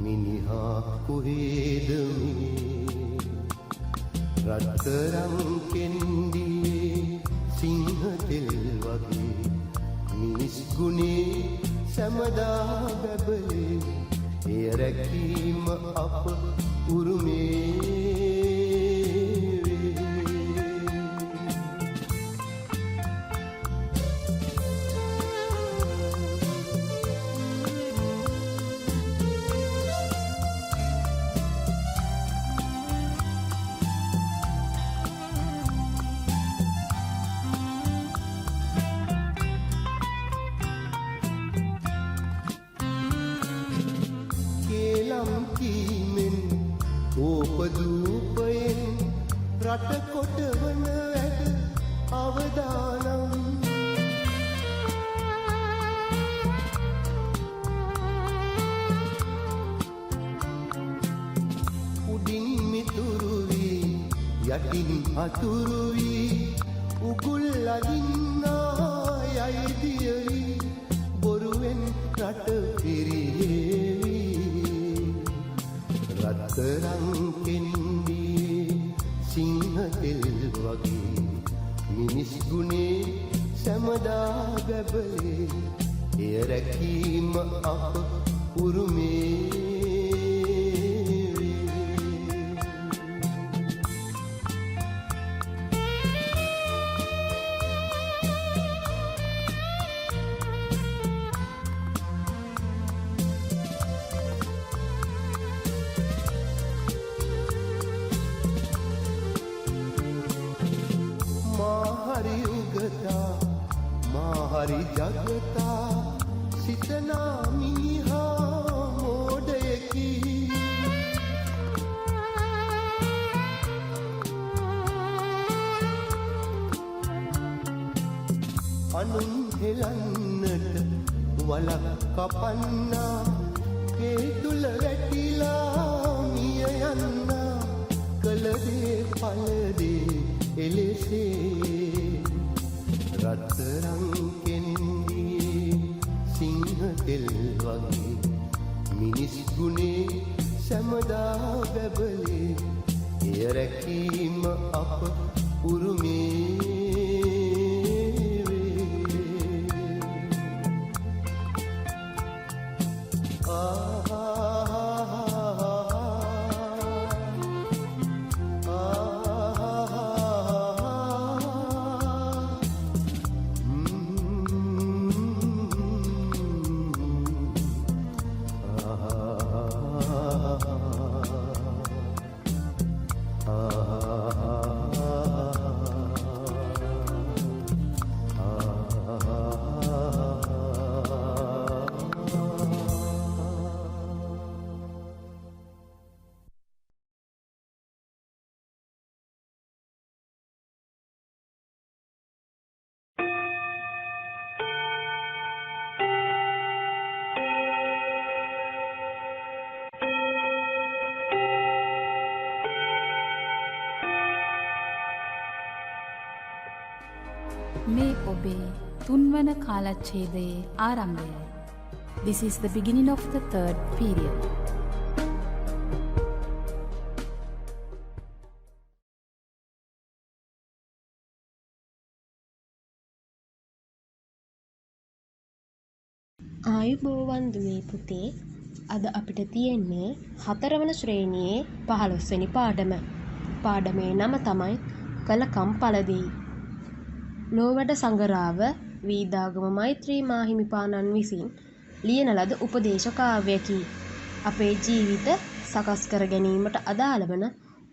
මිනිහා කොහෙද මේ රත්තරන් කෙන්ඩියේ සිංහ තෙල් වගේ මිනිස් ගුණේ සැමදා බැබලේ එය රැකීම අප උරුමේ ඕපදූපයෙන් රට කොටවන වැඩ අවදානම් උඩින් මිතුරු වී යටින් අතුරු වී උගුල් අදින්නා යයිදියවි බොරුවෙන් රට පිරිහෙවි රත්තරන් කෙන්ඩියේ සිංහ තෙල් වගේ මිනිස් ගුණේ සැමදා බැබලේ එය රැකීම අප උරුමේ හරි ජගතා සිතනා මිනිහා මෝඩ දෙකි අනුන් හෙලන්නට වලක් කපන්නා ඒ තුල වැටිලා මිය යන්නා කලදේ පළදේ එලෙසේ රත්තරන් කෙන්දී සිංහ තෙල් වගේ මිනිස් ගුණේ සැමදා බැබලේ එය රැකීම අප උරුමේ මේ ඔබේ තුන්වන කාලච්ඡේදයේ ආරම්භයයි. This is the beginning of the third period. ආයුබෝවන් දුවේ පුතේ. අද අපිට තියෙන්නේ 4 වන ශ්‍රේණියේ 15 වෙනි පාඩම. පාඩමේ නම තමයි කලකම් පළදී. ලෝවැඩ සංගරාව වීදාගම මෛත්‍රී මාහිමිපාණන් විසින් ලියන ලද උපදේශ කාව්‍යකි. අපේ ජීවිත සකස් කර ගැනීමට අදාළ වන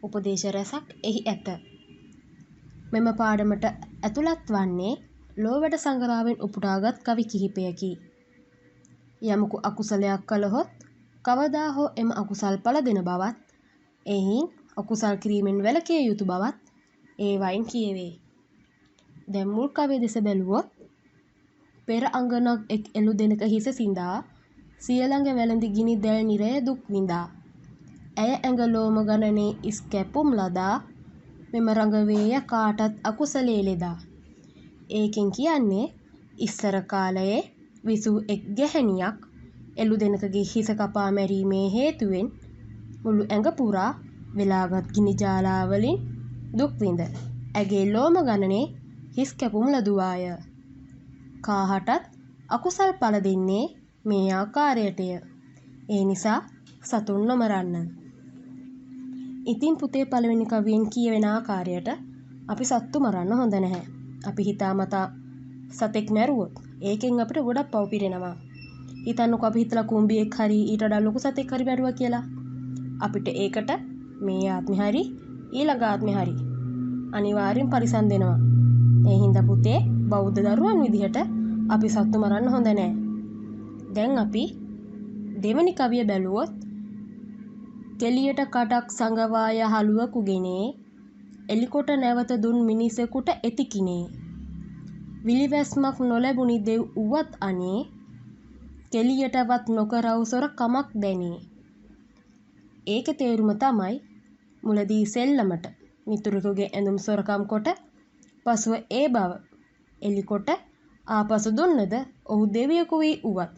උපදේශ රැසක් එහි ඇත. මෙම පාඩමට ඇතුළත් වන්නේ ලෝවැඩ සංගරාවෙන් උපුටාගත් කවි කිහිපයකි. යමකු අකුසලයක් කළහොත් කවදා හෝ එම අකුසල් පල දෙන බවත්, එයින් අකුසල් කිරීමෙන් වැළකිය යුතු බවත් ඒවයින් කියවේ. දැන් මුල් කවිය දෙස බැලුවොත් පෙර අඟනක් එක් එළු දෙනක හිස සිඳා සියළඟ වැළඳි ගිනි දැල් නිරය දුක් විඳා. ඇය ඇඟ ලෝම ගණනේ ඉස් කැපුම් ලදා මෙම රඟවේය කාටත් අකුසලේ ලෙදා. ඒකෙන් කියන්නේ ඉස්සර කාලයේ විසූ එක් ගැහැණියක් එළු දෙනකගේ හිස කපා මැරීමේ හේතුවෙන් මුළු ඇඟ පුරා වෙලාගත් ගිනි ජාලාවලින් දුක් විඳ ඇගේ ලෝම ගණනේ හිස් කැපුම් ලදුවාය. කාහටත් අකුසල් පල දෙන්නේ මේ ආකාරයටය. ඒ නිසා සතුන් නොමරන්න. ඉතින් පුතේ පළවෙනි කවියෙන් කියවෙන ආකාරයට අපි සත්තු මරන්න හොඳ නැහැ. අපි හිතාමතා සතෙක් මැරුවොත් ඒකෙන් අපිට ගොඩක් පව් පිරෙනවා. හිතන්නකෝ අපි හිතලා කුඹියෙක් හරි ඊට වඩා ලොකු සතෙක් හරි මැරුවා කියලා. අපිට ඒකට මේ ආත්මේ හරි ඊළඟ ආත්මේ හරි අනිවාර්යෙන් පරිසම් දෙනවා. ඒ හින්දා පුතේ බෞද්ධ දරුවන් විදිහට අපි සත්තු මරන්න හොඳ නැහැ. දැන් අපි දෙවනි කවිය බැලුවොත් කෙලියට කටක් සංගවාය හලුවකුගෙනේ එලිකොට නැවත දුන් මිනිසෙකුට එතිකිනේ විලිවැස්මක් නොලැබුණි දෙව් උවත් අනේ කෙලියටවත් නොකරව් සොර කමක් දැනේ. ඒක තේරුම තමයි මුලදී සෙල්ලමට මිතුරෙකුගේ ඇඳුම් සොරකම් කොට පසුව ඒ බව එලිකොට ආපසු දුන්නද ඔහු දෙවියෙකු වී උවත්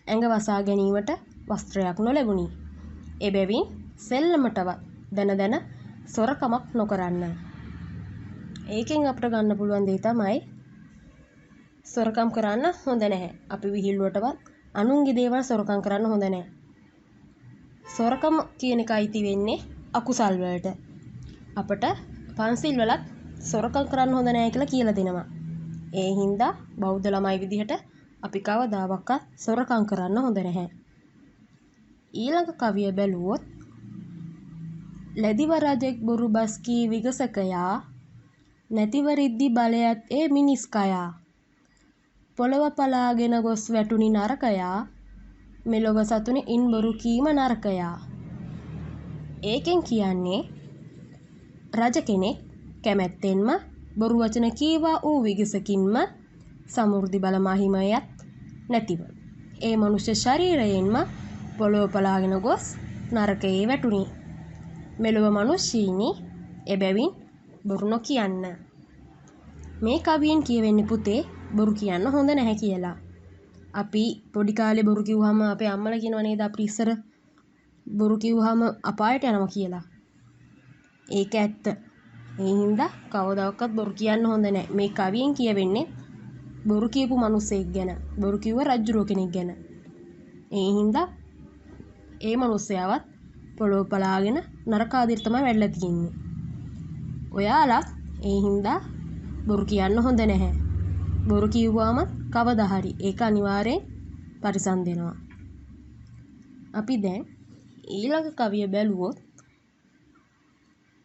ඇඟ වසා ගැනීමට වස්ත්‍රයක් නොලැබුණි. එබැවින් සෙල්ලමටවත් දන දන සොරකමක් නොකරන්න. ඒකෙන් අපට ගන්න පුළුවන් දේ තමයි සොරකම් කරන්න හොඳ නැහැ. අපි විහිළුවටවත් අනුන්ගේ දේවල් සොරකම් කරන්න හොඳ නැහැ. සොරකම කියන එක අයිති වෙන්නේ අකුසල් වලට. අපට පන්සිල් වලත් සොරකම් කරන්න හොඳ නැහැ කියලා කියලා දෙනවා. ඒ හින්දා බෞද්ධ ළමයි විදිහට අපි කවදාවත් සොරකම් කරන්න හොඳ නැහැ. ඊළඟ කවිය බැලුවොත් ලැදිව රජෙක් බොරු බස් කී විගසකයා නැතිව රිද්දි බලයත් ඒ මිනිස් කයා පොළව පලාගෙන ගොස් වැටුනි නරකයා මෙලොව සතුන ඉන් බොරු කීම නරකයා. ඒකෙන් කියන්නේ රජ කෙනෙක් කැමැත්තෙන්ම බොරු වචන කීවා වූ විගසකින්ම සමෘද්ධි බල මහිමයත් නැතිව ඒ මනුෂ්‍ය ශරීරයෙන්ම පොළොව පලාගෙන ගොස් නරකයේ වැටුණි. මෙලොව මනුෂ්‍යීනි එබැවින් බොරු නොකියන්න. මේ කවියෙන් කියවෙන්නේ පුතේ බොරු කියන්න හොඳ නැහැ කියලා. අපි පොඩි කාලේ බොරු කිව්වහම අපේ අම්මලා කියනවා නේද අපි ඉස්සර බොරු කිව්වහම අපායට යනවා කියලා. ඒක ඇත්ත. ඒ හින්දා කවදාවත් බොරු කියන්න හොඳ නැහැ. මේ කවියෙන් කියවෙන්නේ බොරු කියපු මිනිස්සෙක් ගැන. බොරු කිව්ව රජුරෝ කෙනෙක් ගැන. ඒ හින්දා ඒ මිනිස්සයාවත් පොළොව පලාගෙන නරකාදියට තමයි වැටලා තියෙන්නේ. ඔයාලා ඒ හින්දා බොරු කියන්න හොඳ නැහැ. බොරු කිව්වාම කවදා හරි ඒක අනිවාර්යෙන් පරිසම් දෙනවා. අපි දැන් ඊළඟ කවිය බැලුවොත්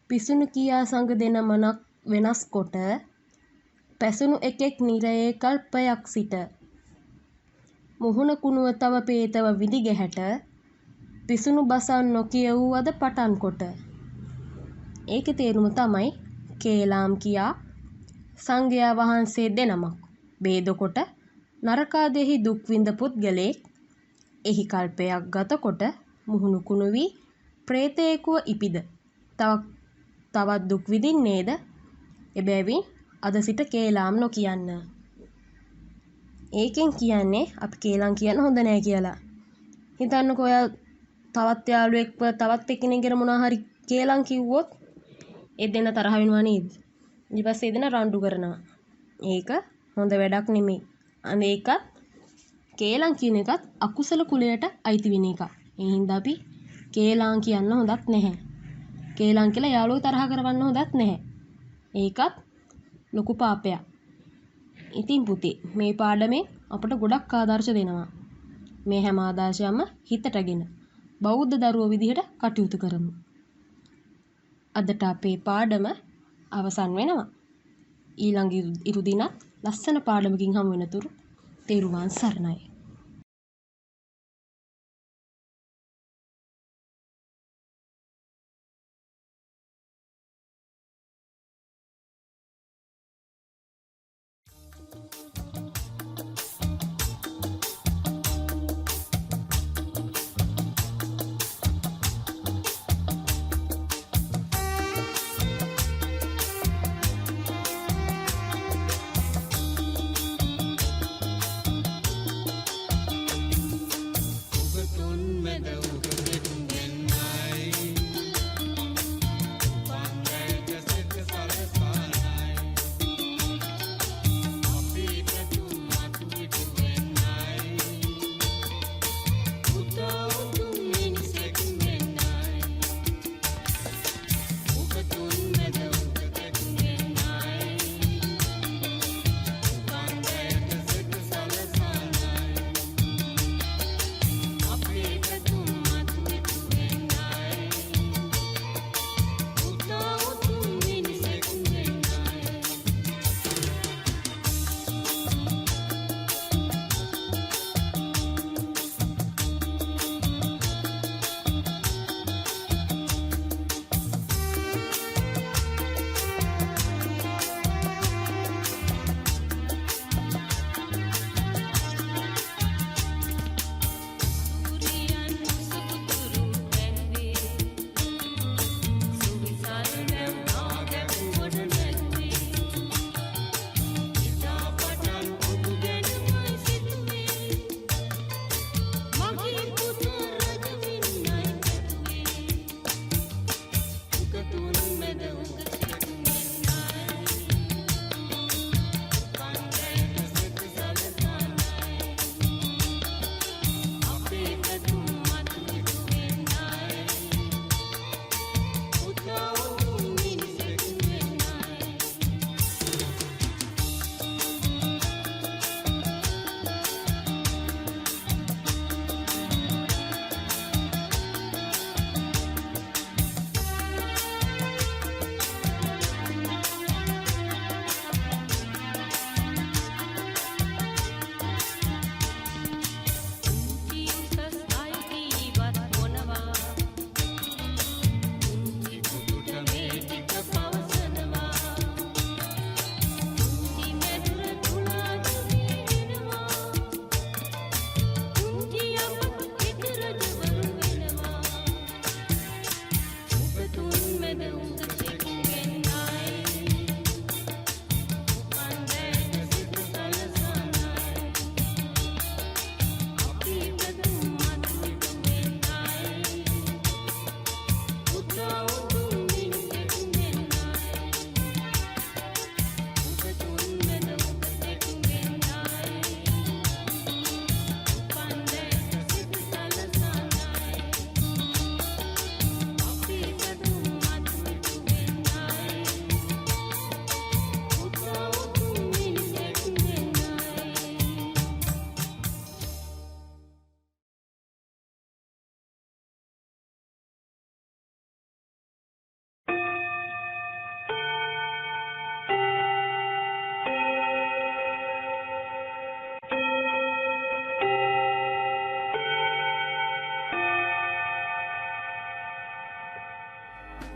පිසුණු කියා සංග දෙන මනක් වෙනස් කොට පැසුණු එකෙක් නිරයේ කල්පයක් සිට මුහුණ කුණුව තව පේතව විදි ගැහැට පිසුණු බසන් නොකියවූ අද පටන් කොට. ඒකේ තේරුම තමයි කේලාම් කියා සංඝයා වහන්සේ දෙනමක් බේද කොට නරකාදෙහි දුක් විඳ පුද්ගලෙක් එහි කල්පයක් ගතකොට මුහුණු කුණු වී ප්‍රේතයෙකුව ඉපිද තවත් දුක් විඳින්නේද. එබැවින් අද සිට කේලාම් නොකියන්න. ඒකෙන් කියන්නේ අපි කේලම් කියන්න හොඳ නැහැ කියලා. හිතන්නකෝ ඔයා තවත් යාළුවෙක් තවත් එක්කෙනෙක්ගෙන මොනවා හරි කේලම් කිව්වොත් ඒ දෙන්න තරහ වෙනවා නේද? ඊට පස්සේ ඒ දෙන්න රණ්ඩු කරනවා. ඒක හොඳ වැඩක් නෙමෙයි. අනේ ඒකත් කේලම් කියන එකත් අකුසල කුලයට අයිති වෙන එකක්. ඒ හින්දා අපි කේලම් කියන්න හොඳක් නැහැ. කේලම් කියලා යාළුවෝ තරහ කරවන්න හොඳක් නැහැ. ඒකත් ලොකු පාපයක්. ඉතින් පුතේ මේ පාඩමේ අපට ගොඩක් ආදර්ශ දෙනවා. මේ හැම ආදර්ශයක්ම හිතටගෙන බෞද්ධ දරුවෝ විදිහට කටයුතු කරමු. අදට අපේ පාඩම අවසන් වෙනවා. ඊළඟ ඉරු දිනත් ලස්සන පාඩමකින් හමු වෙනතුරු තෙරුවන් සරණයි.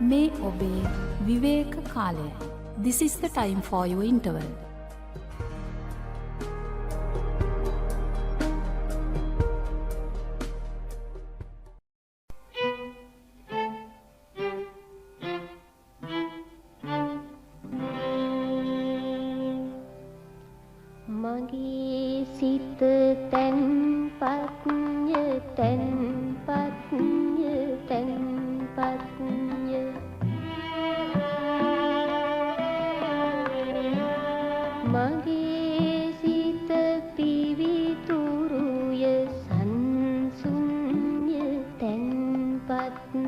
මේ ඔබේ විවේක කාලයයි. This is the time for your interval. මගේ සිත තැන්පත්ය තැන්පත්ය තැන්පත්ය මගේ සිත පිවිතුරුය සංසුන්ය තැන්පත්ය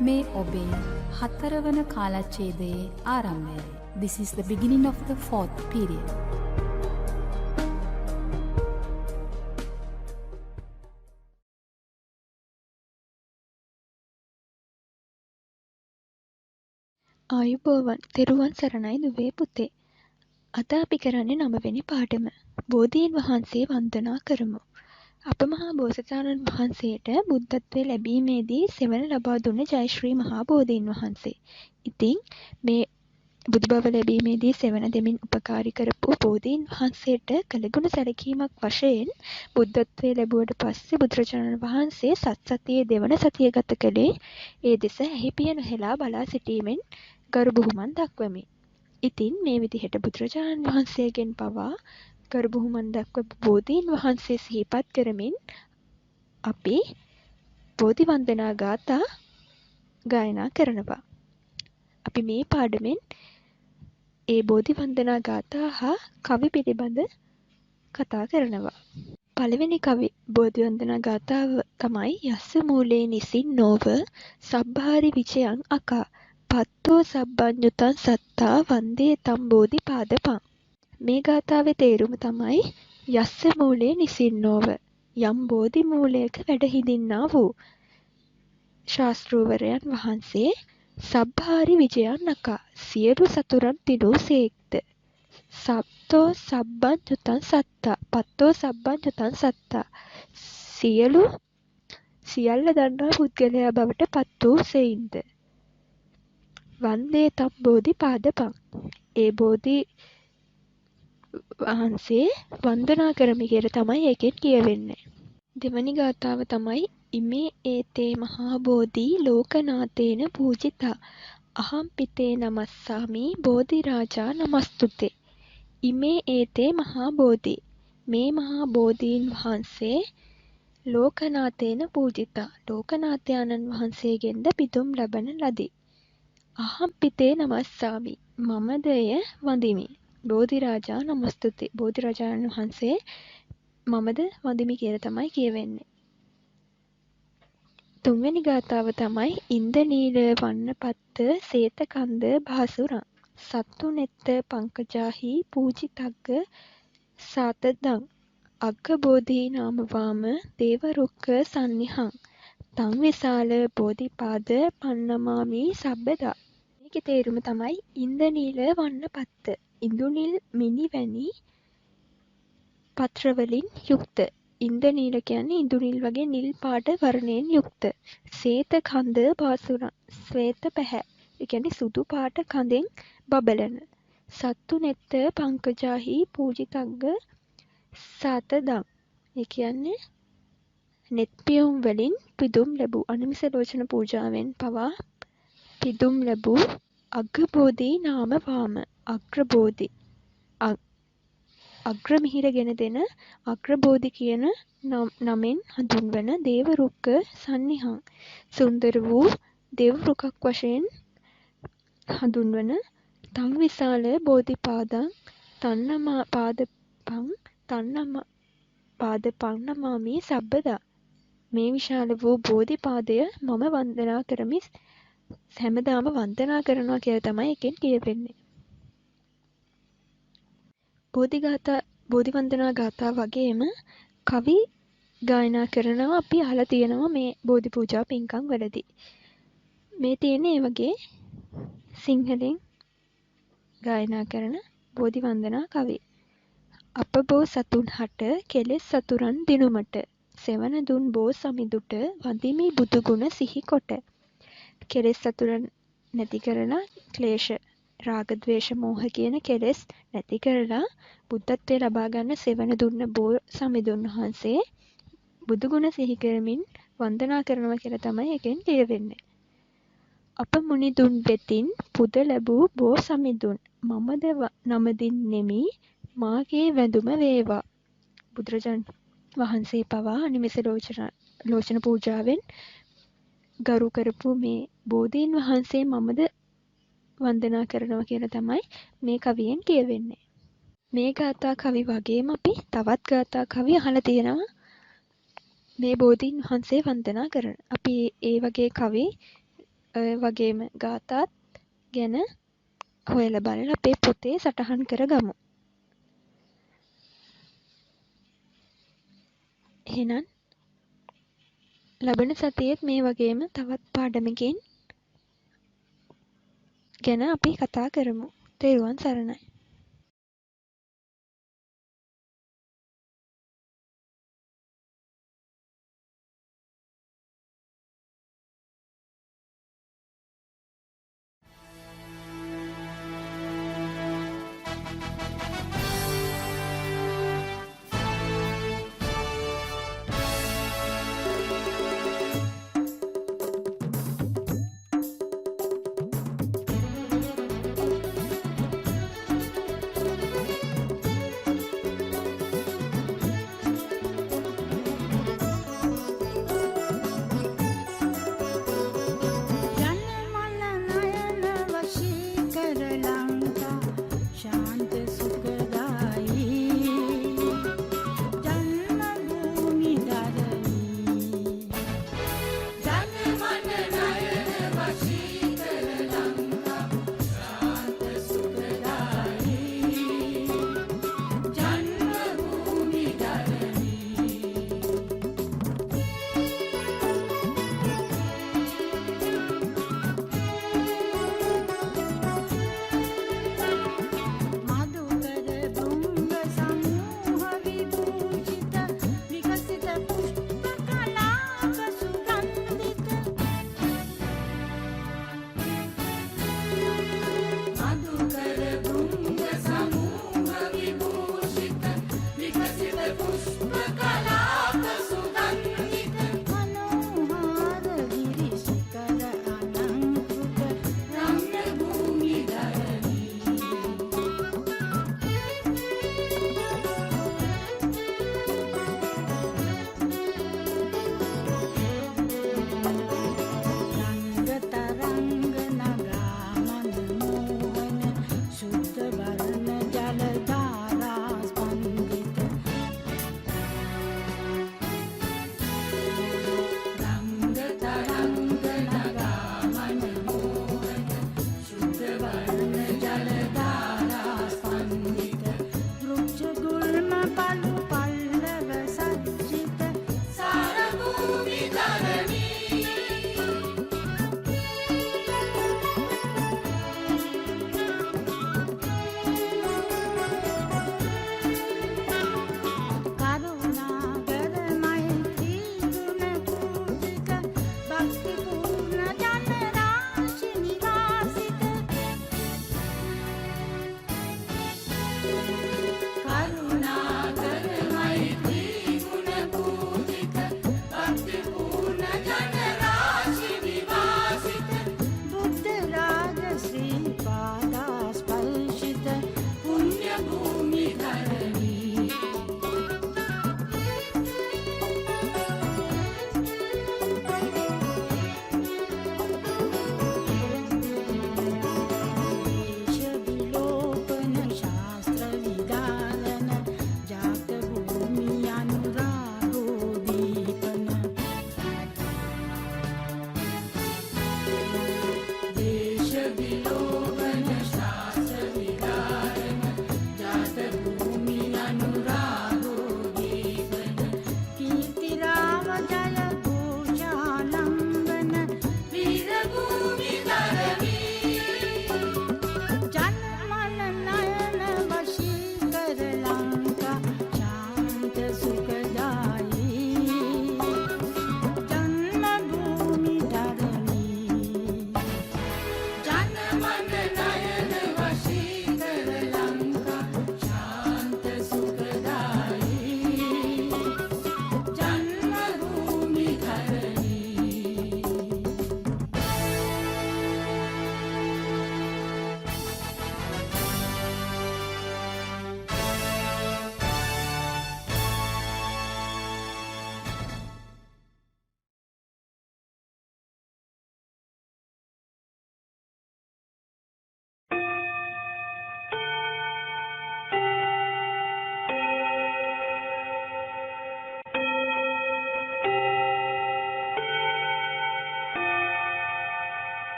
මේ ඔබේ 4 වන කාලච්ඡේදයේ ආරම්භයයි. This is the beginning of the 4th period. ආයුබෝවන් තෙරුවන් සරණයි දුවේ පුතේ. අද අපි කරන්නේ 9 වෙනි පාඩම. බෝධීන් වහන්සේ වන්දනා කරමු. අප මහා බෝසතාණන් වහන්සේට බුද්ධත්වයේ ලැබීමේදී සෙවන ලබා දුන්න ජයශ්‍රී මහා බෝධීන් වහන්සේ. ඉතින් මේ බුදුබව ලැබීමේදී සෙවන දෙමින් උපකාරී කරපු බෝධීන් වහන්සේට කළගුණ සැලකීමක් වශයෙන් බුද්ධත්වයේ ලැබුවට පස්සේ බුදුරජාණන් වහන්සේ සත්සතියේ දෙවන සතිය ගත කළේ ඒ දෙස ඇහිපිය නොහෙලා බලා සිටීමෙන් ගරු බුහුමන් දක්වමින්. ඉතින් මේ විදිහට බුදුරජාණන් වහන්සේගෙන් පවා ගරු බුහුමන් දක්වපු බෝධීන් වහන්සේ සිහිපත් කරමින් අපි බෝධි වන්දනා ගාථා ගායනා කරනවා. අපි මේ පාඩමෙන් ඒ බෝධි වන්දනා ගාථා හා කවි පිළිබඳ කතා කරනවා. පළවෙනි කවි බෝධි වන්දනා ගාථාව තමයි යස්ස මූලේ නිසින්නෝව සබ්බාරි විචයං අකා පත්තෝ සබ්බඤ්ඤුතං සත්තා වන්දේ තම් බෝධි පාදපං. මේ ගාථාවේ තේරුම තමයි යස්ස මූලේ නිසින්නෝව යම් බෝධි මූලයක වැඩ හිඳින්නා වූ ශාස්තෘවරයන් වහන්සේ සබ්භාරි විජයන් නකා සියලු සතුරන් තිනූ සේක්ත. සප්තෝ සබ්බං යුතං සත්තා පත්තෝ සබ්බං යුතං සත්තා සියල්ල දන්නා පුද්ගලයා බවට පත් වූ සෙයින්ද. වන්දේ තම් බෝධි පාදපං. ඒ බෝධි වහන්සේ වන්දනා කරමි කියලා තමයි ඒකෙන් කියවෙන්නේ. දෙවැනි ගාථාව තමයි ඉමේ ඒතේ මහා බෝධි ලෝකනාතේන පූජිතා අහම් පිතේ නමස්සාමි බෝධි රාජා නමස්තුතේ. ඉමේ ඒතේ මහා බෝධි. මේ මහා බෝධීන් වහන්සේ ලෝකනාතේන පූජිතා. ලෝකනාථයාණන් වහන්සේගෙන්ද පිදුම් ලබන ලදී. අහම් පිතේ නමස්සාමි. මමද එය වඳිමි. බෝධි රාජා නමස්තුතේ. බෝධි රාජාණන් වහන්සේ මමද වඳිමි කියලා තමයි කියවෙන්නේ. තුන්වෙනි ගාථාව තමයි ඉන්දනීල වන්නපත්ත සේතකන්ද භාසුරං සත්තු නෙත්ත පංකජාහි පූජිතග්ග සාතදං අග්ග බෝධී නාමවාම දේවරුක්ක සන්නිහං තං විශාල බෝධිපාද පන්නමාමි සබ්බදා. මේකේ තේරුම තමයි ඉන්දනීල වන්නපත්ත. ඉඳුනිල් මිනි වැනි පත්‍රවලින් යුක්ත. ඉන්දනීල කියන්නේ ඉඳුනිල් වගේ නිල් පාට වර්ණයෙන් යුක්ත. සේත කඳ භාසුරං. ශ්වේත පැහැ. ඒ කියන්නේ සුදු පාට කඳෙන් බබලන. සත්තු නෙත්ත පංකජාහි පූජිතග්ග සාතදං. ඒ කියන්නේ නෙත් පියුම් වලින් පිදුම් ලැබූ අනිමිස ලෝචන පූජාවෙන් පවා පිදුම් ලැබූ අග්ගබෝධි නාම වාම. අග්‍රබෝධි. අග්‍ර මිහිර ගෙන දෙන අග්‍රබෝධි කියන නමෙන් හඳුන්වන දේවරුක්ක සන්නිහං. සුන්දර වූ දෙව් රුකක් වශයෙන් හඳුන්වන තං විශාල බෝධිපාදං පාදපං නමාමි සබ්බදා. මේ විශාල වූ බෝධිපාදය මම වන්දනා කරමි. හැමදාම වන්දනා කරනවා කියලා තමයි එකෙන් කියවෙන්නේ. බෝධි වන්දනා ගාථා වගේම කවි ගායනා කරනවා අපි අහලා තියෙනවා මේ බෝධි පූජා පින්කම් වලදී. මේ තියෙන්නේ ඒ වගේ සිංහලෙන් ගායනා කරන බෝධි වන්දනා කවි. අප බෝ සතුන් හට කෙලෙස් සතුරන් දිනුමට සෙවන දුන් බෝ සමිඳුට වඳිමි බුදු ගුණ සිහි කොට. කෙලෙස් සතුරන් නැති කරලා ක්ලේශ රාග ද්වේෂ මෝහ කියන කෙලෙස් නැති කරලා බුද්ධත්වයේ ලබා ගන්න සෙවන දුන්න බෝ සමිඳුන් වහන්සේ බුදු ගුණ සිහි කරමින් වන්දනා කරනවා කියලා තමයි එකෙන් කියවෙන්නේ. අප මුනි දුන් වෙතින් පුද ලැබූ බෝ සමිඳුන් මමද නමදින් නෙමි මාගේ වැඳුම වේවා. බුදුරජාණන් වහන්සේ පවා අනිමිස ලෝචන පූජාවෙන් ගරු කරපු මේ බෝධීන් වහන්සේ මමද වන්දනා කරනවා කියලා තමයි මේ කවියෙන් කියවෙන්නේ. මේ ගාථා කවි වගේම අපි තවත් ගාථා කවි අහලා තියෙනවා මේ බෝධීන් වහන්සේ වන්දනා කරන. අපි ඒ වගේ කවි වගේම ගාථාත් ගැන හොයලා බලලා අපේ පොතේ සටහන් කරගමු. එහෙනම් ලබන සතියේත් මේ වගේම තවත් පාඩමකින් ගැන අපි කතා කරමු. තෙරුවන් සරණයි.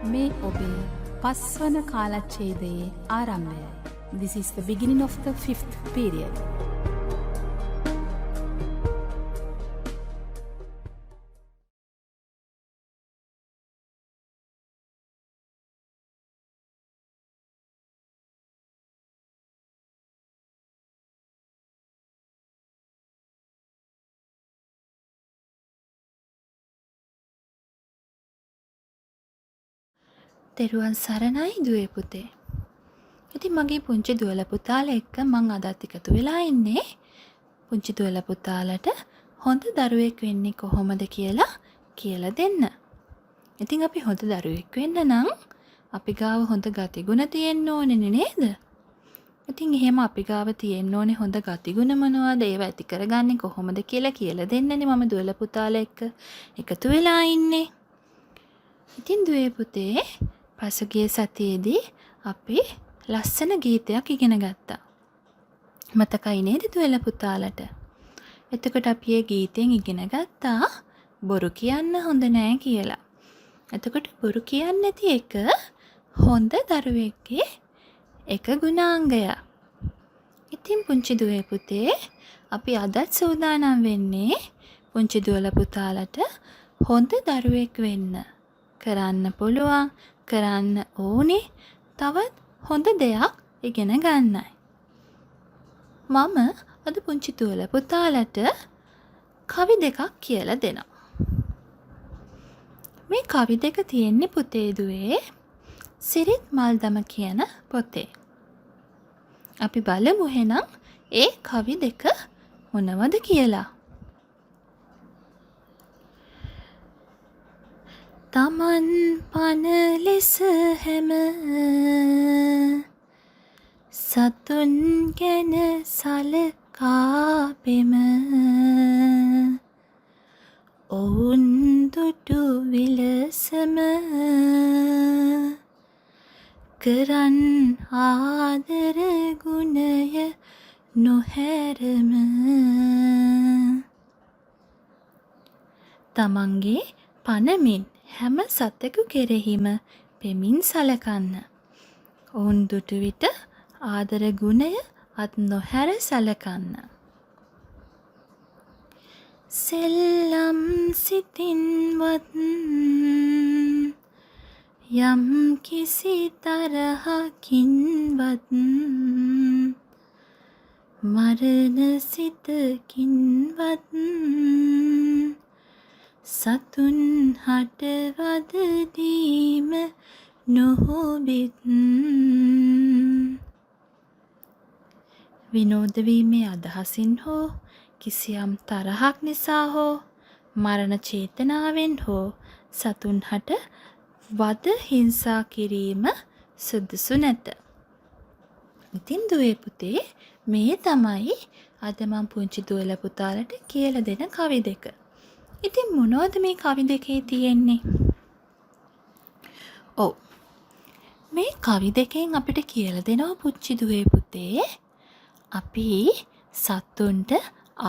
මේ ඔබේ පස්වන කාලච්ඡේදයේ ආරම්භයයි. This is the beginning of the 5th period. තෙරුවන් සරණයි දුවේ පුතේ. ඉතින් මගේ පුංචි දුවල පුතාලා එක්ක මං අදත් එකතු වෙලා ඉන්නේ පුංචි දුවල පුතාලට හොඳ දරුවෙක් වෙන්නේ කොහොමද කියලා දෙන්න. ඉතින් අපි හොඳ දරුවෙක් වෙන්න නම් අපි ගාව හොඳ ගතිගුණ තියෙන්න ඕනේ නේද? ඉතින් එහෙම අපි ගාව තියෙන්න ඕනේ හොඳ ගතිගුණ මොනවද? ඒවා ඇති කරගන්නේ කොහොමද කියලා දෙන්නනේ මම දුවල පුතාලා එක්ක එකතු වෙලා ඉන්නේ. ඉතින් දුවේ පුතේ පසුගිය සතියේදී අපි ලස්සන ගීතයක් ඉගෙන ගත්තා. මතකයි නේද දුවල පුතාලට? එතකොට අපි මේ ගීතෙන් ඉගෙන ගත්තා බොරු කියන්න හොඳ නෑ කියලා. එතකොට බොරු කියන්නේ නැති එක හොඳ දරුවෙක්ගේ එක ගුණාංගයක්. ඉතින් පුංචි දුවේ පුතේ අපි අදත් සූදානම් වෙන්නේ පුංචි දුවල පුතාලට හොඳ දරුවෙක් වෙන්න. කරන්න පුළුවන්, කරන්න ඕනේ තවත් හොඳ දෙයක් ඉගෙන ගන්නයි. මම අද පුංචි දුවල පුතාලට කවි දෙකක් කියලා දෙනවා. මේ කවි දෙක තියෙන්නේ පුතේ දුවේ සිරිත් මල්දම කියන පොතේ. අපි බලමු එහෙනම් ඒ කවි දෙක මොනවද කියලා. තමන් පන ලෙස හැම සතුන් ගැන සලකා පෙම ඔවුන් දුටු විලසම කරන් ආදර ගුණය නොහැරම තමන්ගේ පනමින් හැම සතෙකු කෙරෙහිම පෙමින් සලකන්න. ඔවුන් දුටු විට ආදර ගුණය අත් නොහැර සලකන්න. සෙල්ලම් සිතින්වත් යම් කිසි තරහකින්වත් මරණ සිතකින්වත් සතුන් හටවද දීම නොහොබිත් විනෝදවීමේ අදහසින් හෝ කිසියම් තරහක් නිසා හෝ මරණ චේතනාවෙන් හෝ සතුන් හට වද හිංසා කිරීම සුදුසු නැත. ඉතින් දුවේ පුතේ මේ තමයි අද මම පුංචි දුවල පුතාලට කියලා දෙන කවි දෙක. ඉතින් මොනවද මේ කවි දෙකේ තියෙන්නේ? ඔව්. මේ කවි දෙකෙන් අපිට කියලා දෙනවා පුංචි දුවේ පුතේ අපි සත්තුන්ට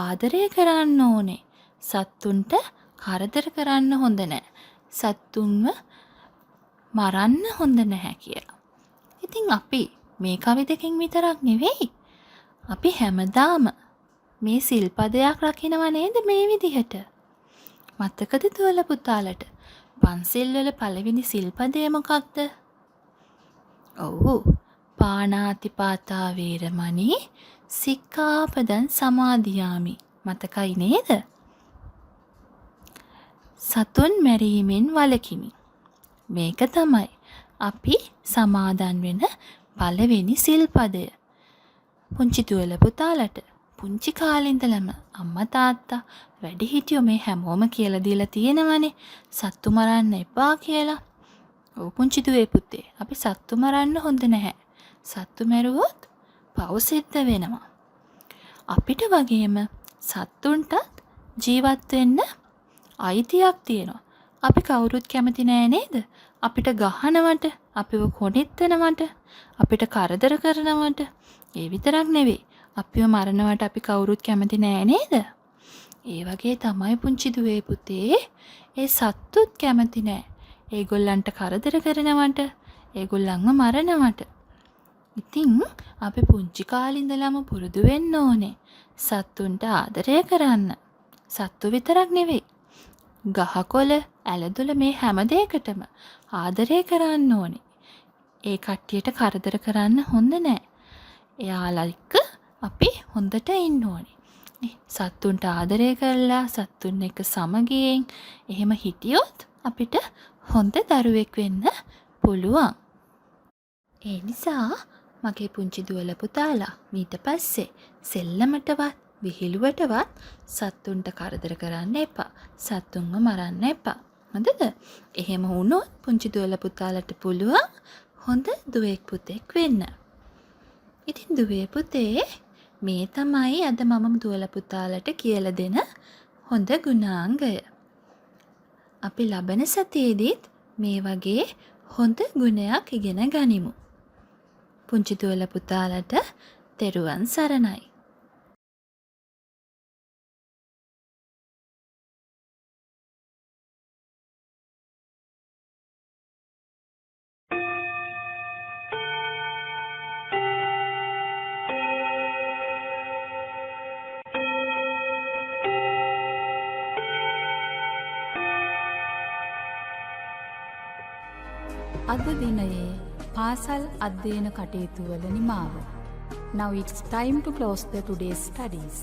ආදරය කරන්න ඕනේ. සත්තුන්ට කරදර කරන්න හොඳ නැහැ. සත්තුන්ව මරන්න හොඳ නැහැ කියලා. ඉතින් අපි මේ කවි දෙකෙන් විතරක් නෙවෙයි අපි හැමදාම මේ සිල්පදයක් රකින්නව නේද මේ විදිහට? මතකද දුවල පුතාලට? පන්සිල් වල පළවෙනි සිල්පදය මොකක්ද? ඔව්. පාණාතිපාතා වේරමණී සික්ඛාපදං සමාදියාමි. මතකයි නේද? සතුන් මැරීමෙන් වළකිමි. මේක තමයි අපි සමාදන් වෙන පළවෙනි සිල්පදය. පුංචි දුවල පුතාලට පුංචි කාලේ ඉඳලම අම්මා තාත්තා වැඩිහිටියෝ මේ හැමෝම කියලා දීලා තියෙනවනේ සත්තු මරන්න එපා කියලා. ඔව් පුංචි දුවේ පුතේ අපි සත්තු මරන්න හොඳ නැහැ. සත්තු මැරුවොත් පව් සිද්ධ වෙනවා. අපිට වගේම සත්තුන්ටත් ජීවත් වෙන්න අයිතියක් තියෙනවා. අපි කවුරුත් කැමති නෑ නේද? අපිට ගහනවට, අපිව කොනිටනවට, අපිට කරදර කරනවට, ඒ විතරක් නෙවෙයි. අපිව මරනවට අපි කවුරුත් කැමති නෑ නේද? ඒ වගේ තමයි පුංචි දුවේ පුතේ. ඒ සත්තුත් කැමති නෑ. ඒගොල්ලන්ට කරදර කරනවට, ඒගොල්ලන්ව මරනවට. ඉතින් අපි පුංචි කාලේ ඉඳලම පුරුදු වෙන්න ඕනේ සත්තුන්ට ආදරය කරන්න. සත්තු විතරක් නෙවෙයි. ගහකොළ, ඇලදොල මේ හැම දෙයකටම ආදරය කරන්න ඕනේ. ඒ කට්ටියට කරදර කරන්න හොඳ නෑ. එයාලා එක්ක අපි හොඳට ඉන්න ඕනේ. සත්තුන්ට ආදරය කරලා සත්තුන් එක්ක සමගියෙන් එහෙම හිටියොත් අපිට හොඳ දරුවෙක් වෙන්න පුළුවන්. ඒ නිසා මගේ පුංචි දුවල පුතාලා ඊට පස්සේ සෙල්ලමටවත් විහිළුවටවත් සත්තුන්ට කරදර කරන්න එපා. සත්තුන්ව මරන්න එපා. හොඳද? එහෙම වුණොත් පුංචි දුවල පුතාලට පුළුවන් හොඳ දුවෙක් පුතෙක් වෙන්න. ඉතින් දුවේ පුතේ මේ තමයි අද මම දුවල පුතාලට කියලා දෙන හොඳ ගුණාංගය. අපි ලබන සතියේදීත් මේ වගේ හොඳ ගුණයක් ඉගෙන ගනිමු. පුංචි දුවල පුතාලට තෙරුවන් සරණයි. අද දිනයේ පාසල් අධ්‍යයන කටයුතු වල නිමාව. Now it's time to close the today's studies.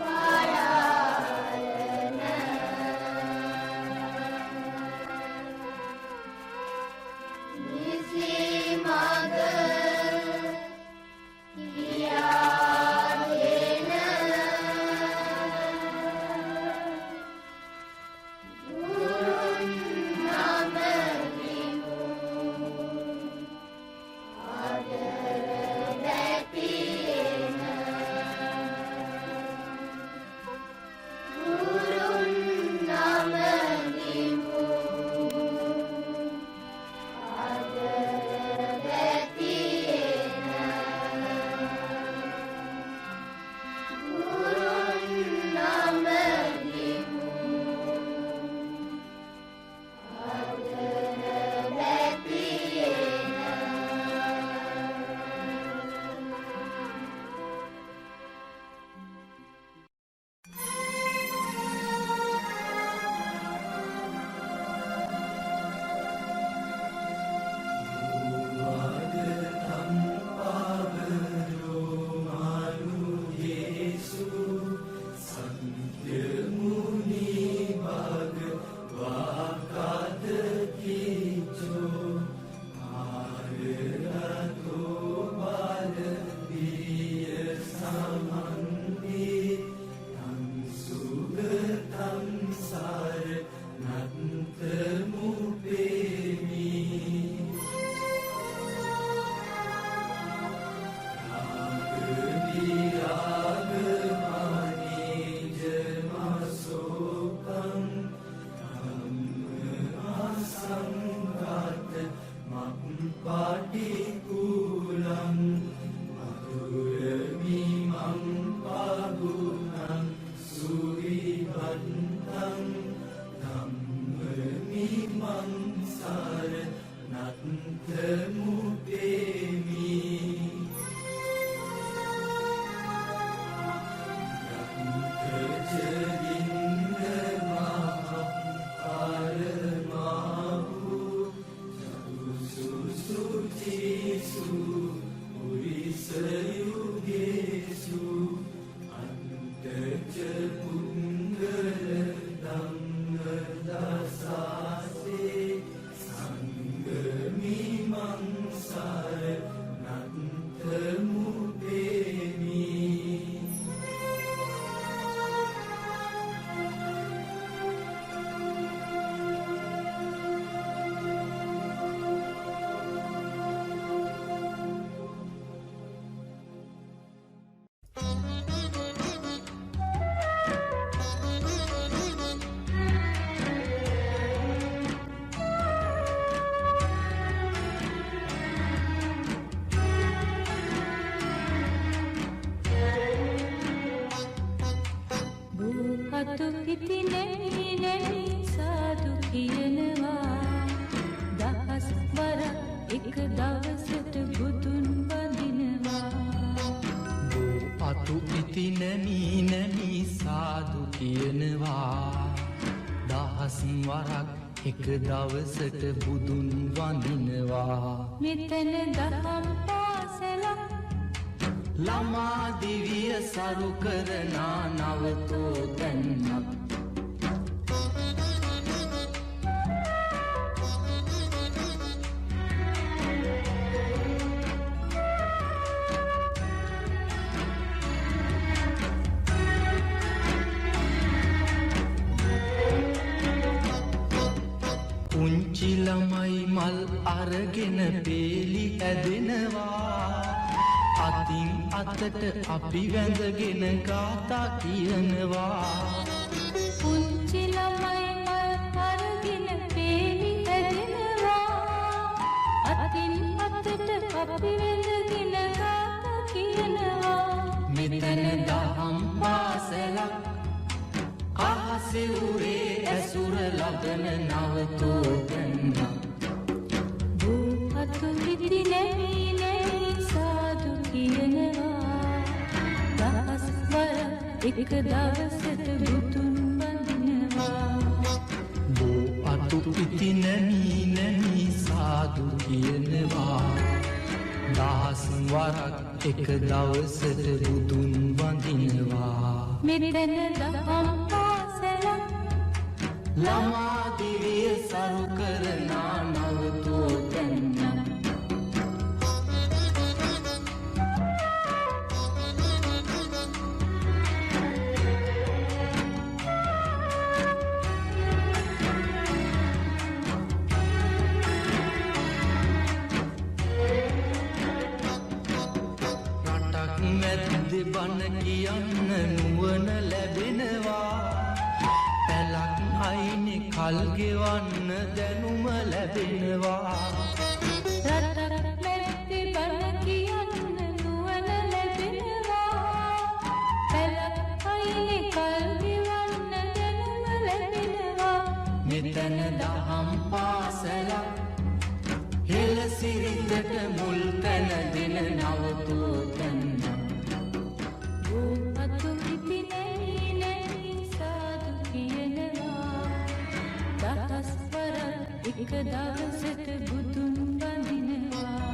Para අතු ඉති නැමී නැමී සාදු කියනවා දහස් වරක් එක දවසට බුදුන් වඳිනවා මෙතන දහම් පාසලක් ළමා දිවිය සරු කරනා නවතෝ තැන්නක් පුංචි ළමයි මල් අරගෙන පේලි ඇදෙනවා අතින් අතට අපි වැඳගෙන ගාථා කියනවා පුංචි ළමයි මල් අරගෙන පේලි ඇදෙනවා අතින් අතට අපි වැඳගෙන ගාථා කියනවා මෙතන දහම් පාසලක් අහසෙවුරේ ඇසුර ලබන නවතෝ තැන්නක් අතු ඉති නැමී නැමී සාදු කියනවා දහස් වරක් එක දවසට බුදුන් වඳිනවා බෝ අතු ඉති නැමී නැමී සාදු කියනවා දහස් වරක් එක දවසට බුදුන් වඳිනවා මෙතන දහම් පාසලක් ළමා දිවිය සරු කරනා නවතෝ තැන්නක් රටක් මැද්දෙ බණ කියන්න නුවණ ලැබෙනවා පැලක් අයිනෙ කල් ගෙවන්න දැනුම ලැබෙනවා රටක් මැද්දෙ බණ කියන්න නුවණ ලැබෙනවා පැලක් අයිනෙ කල් ගෙවන්න දැනුම ලැබෙනවා මෙතන දහම් පාසලක් හෙළ සිරිතට මුල් තැන දෙන නවතෝ තැන්නක් අතු ඉති නැමී නැමී සාදු කියනවා දහස් වරක් එක දවසට බුදුන් වඳිනවා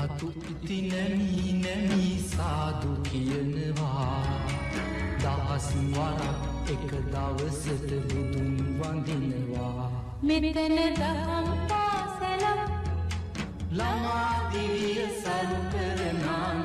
අතු ඉති නැමී නැමී සාදු කියනවා දහස් වරක් එක දවසට බුදුන් වඳිනවා මෙතන දහම් පාසලක් ළමා දිවිය සරු කරනා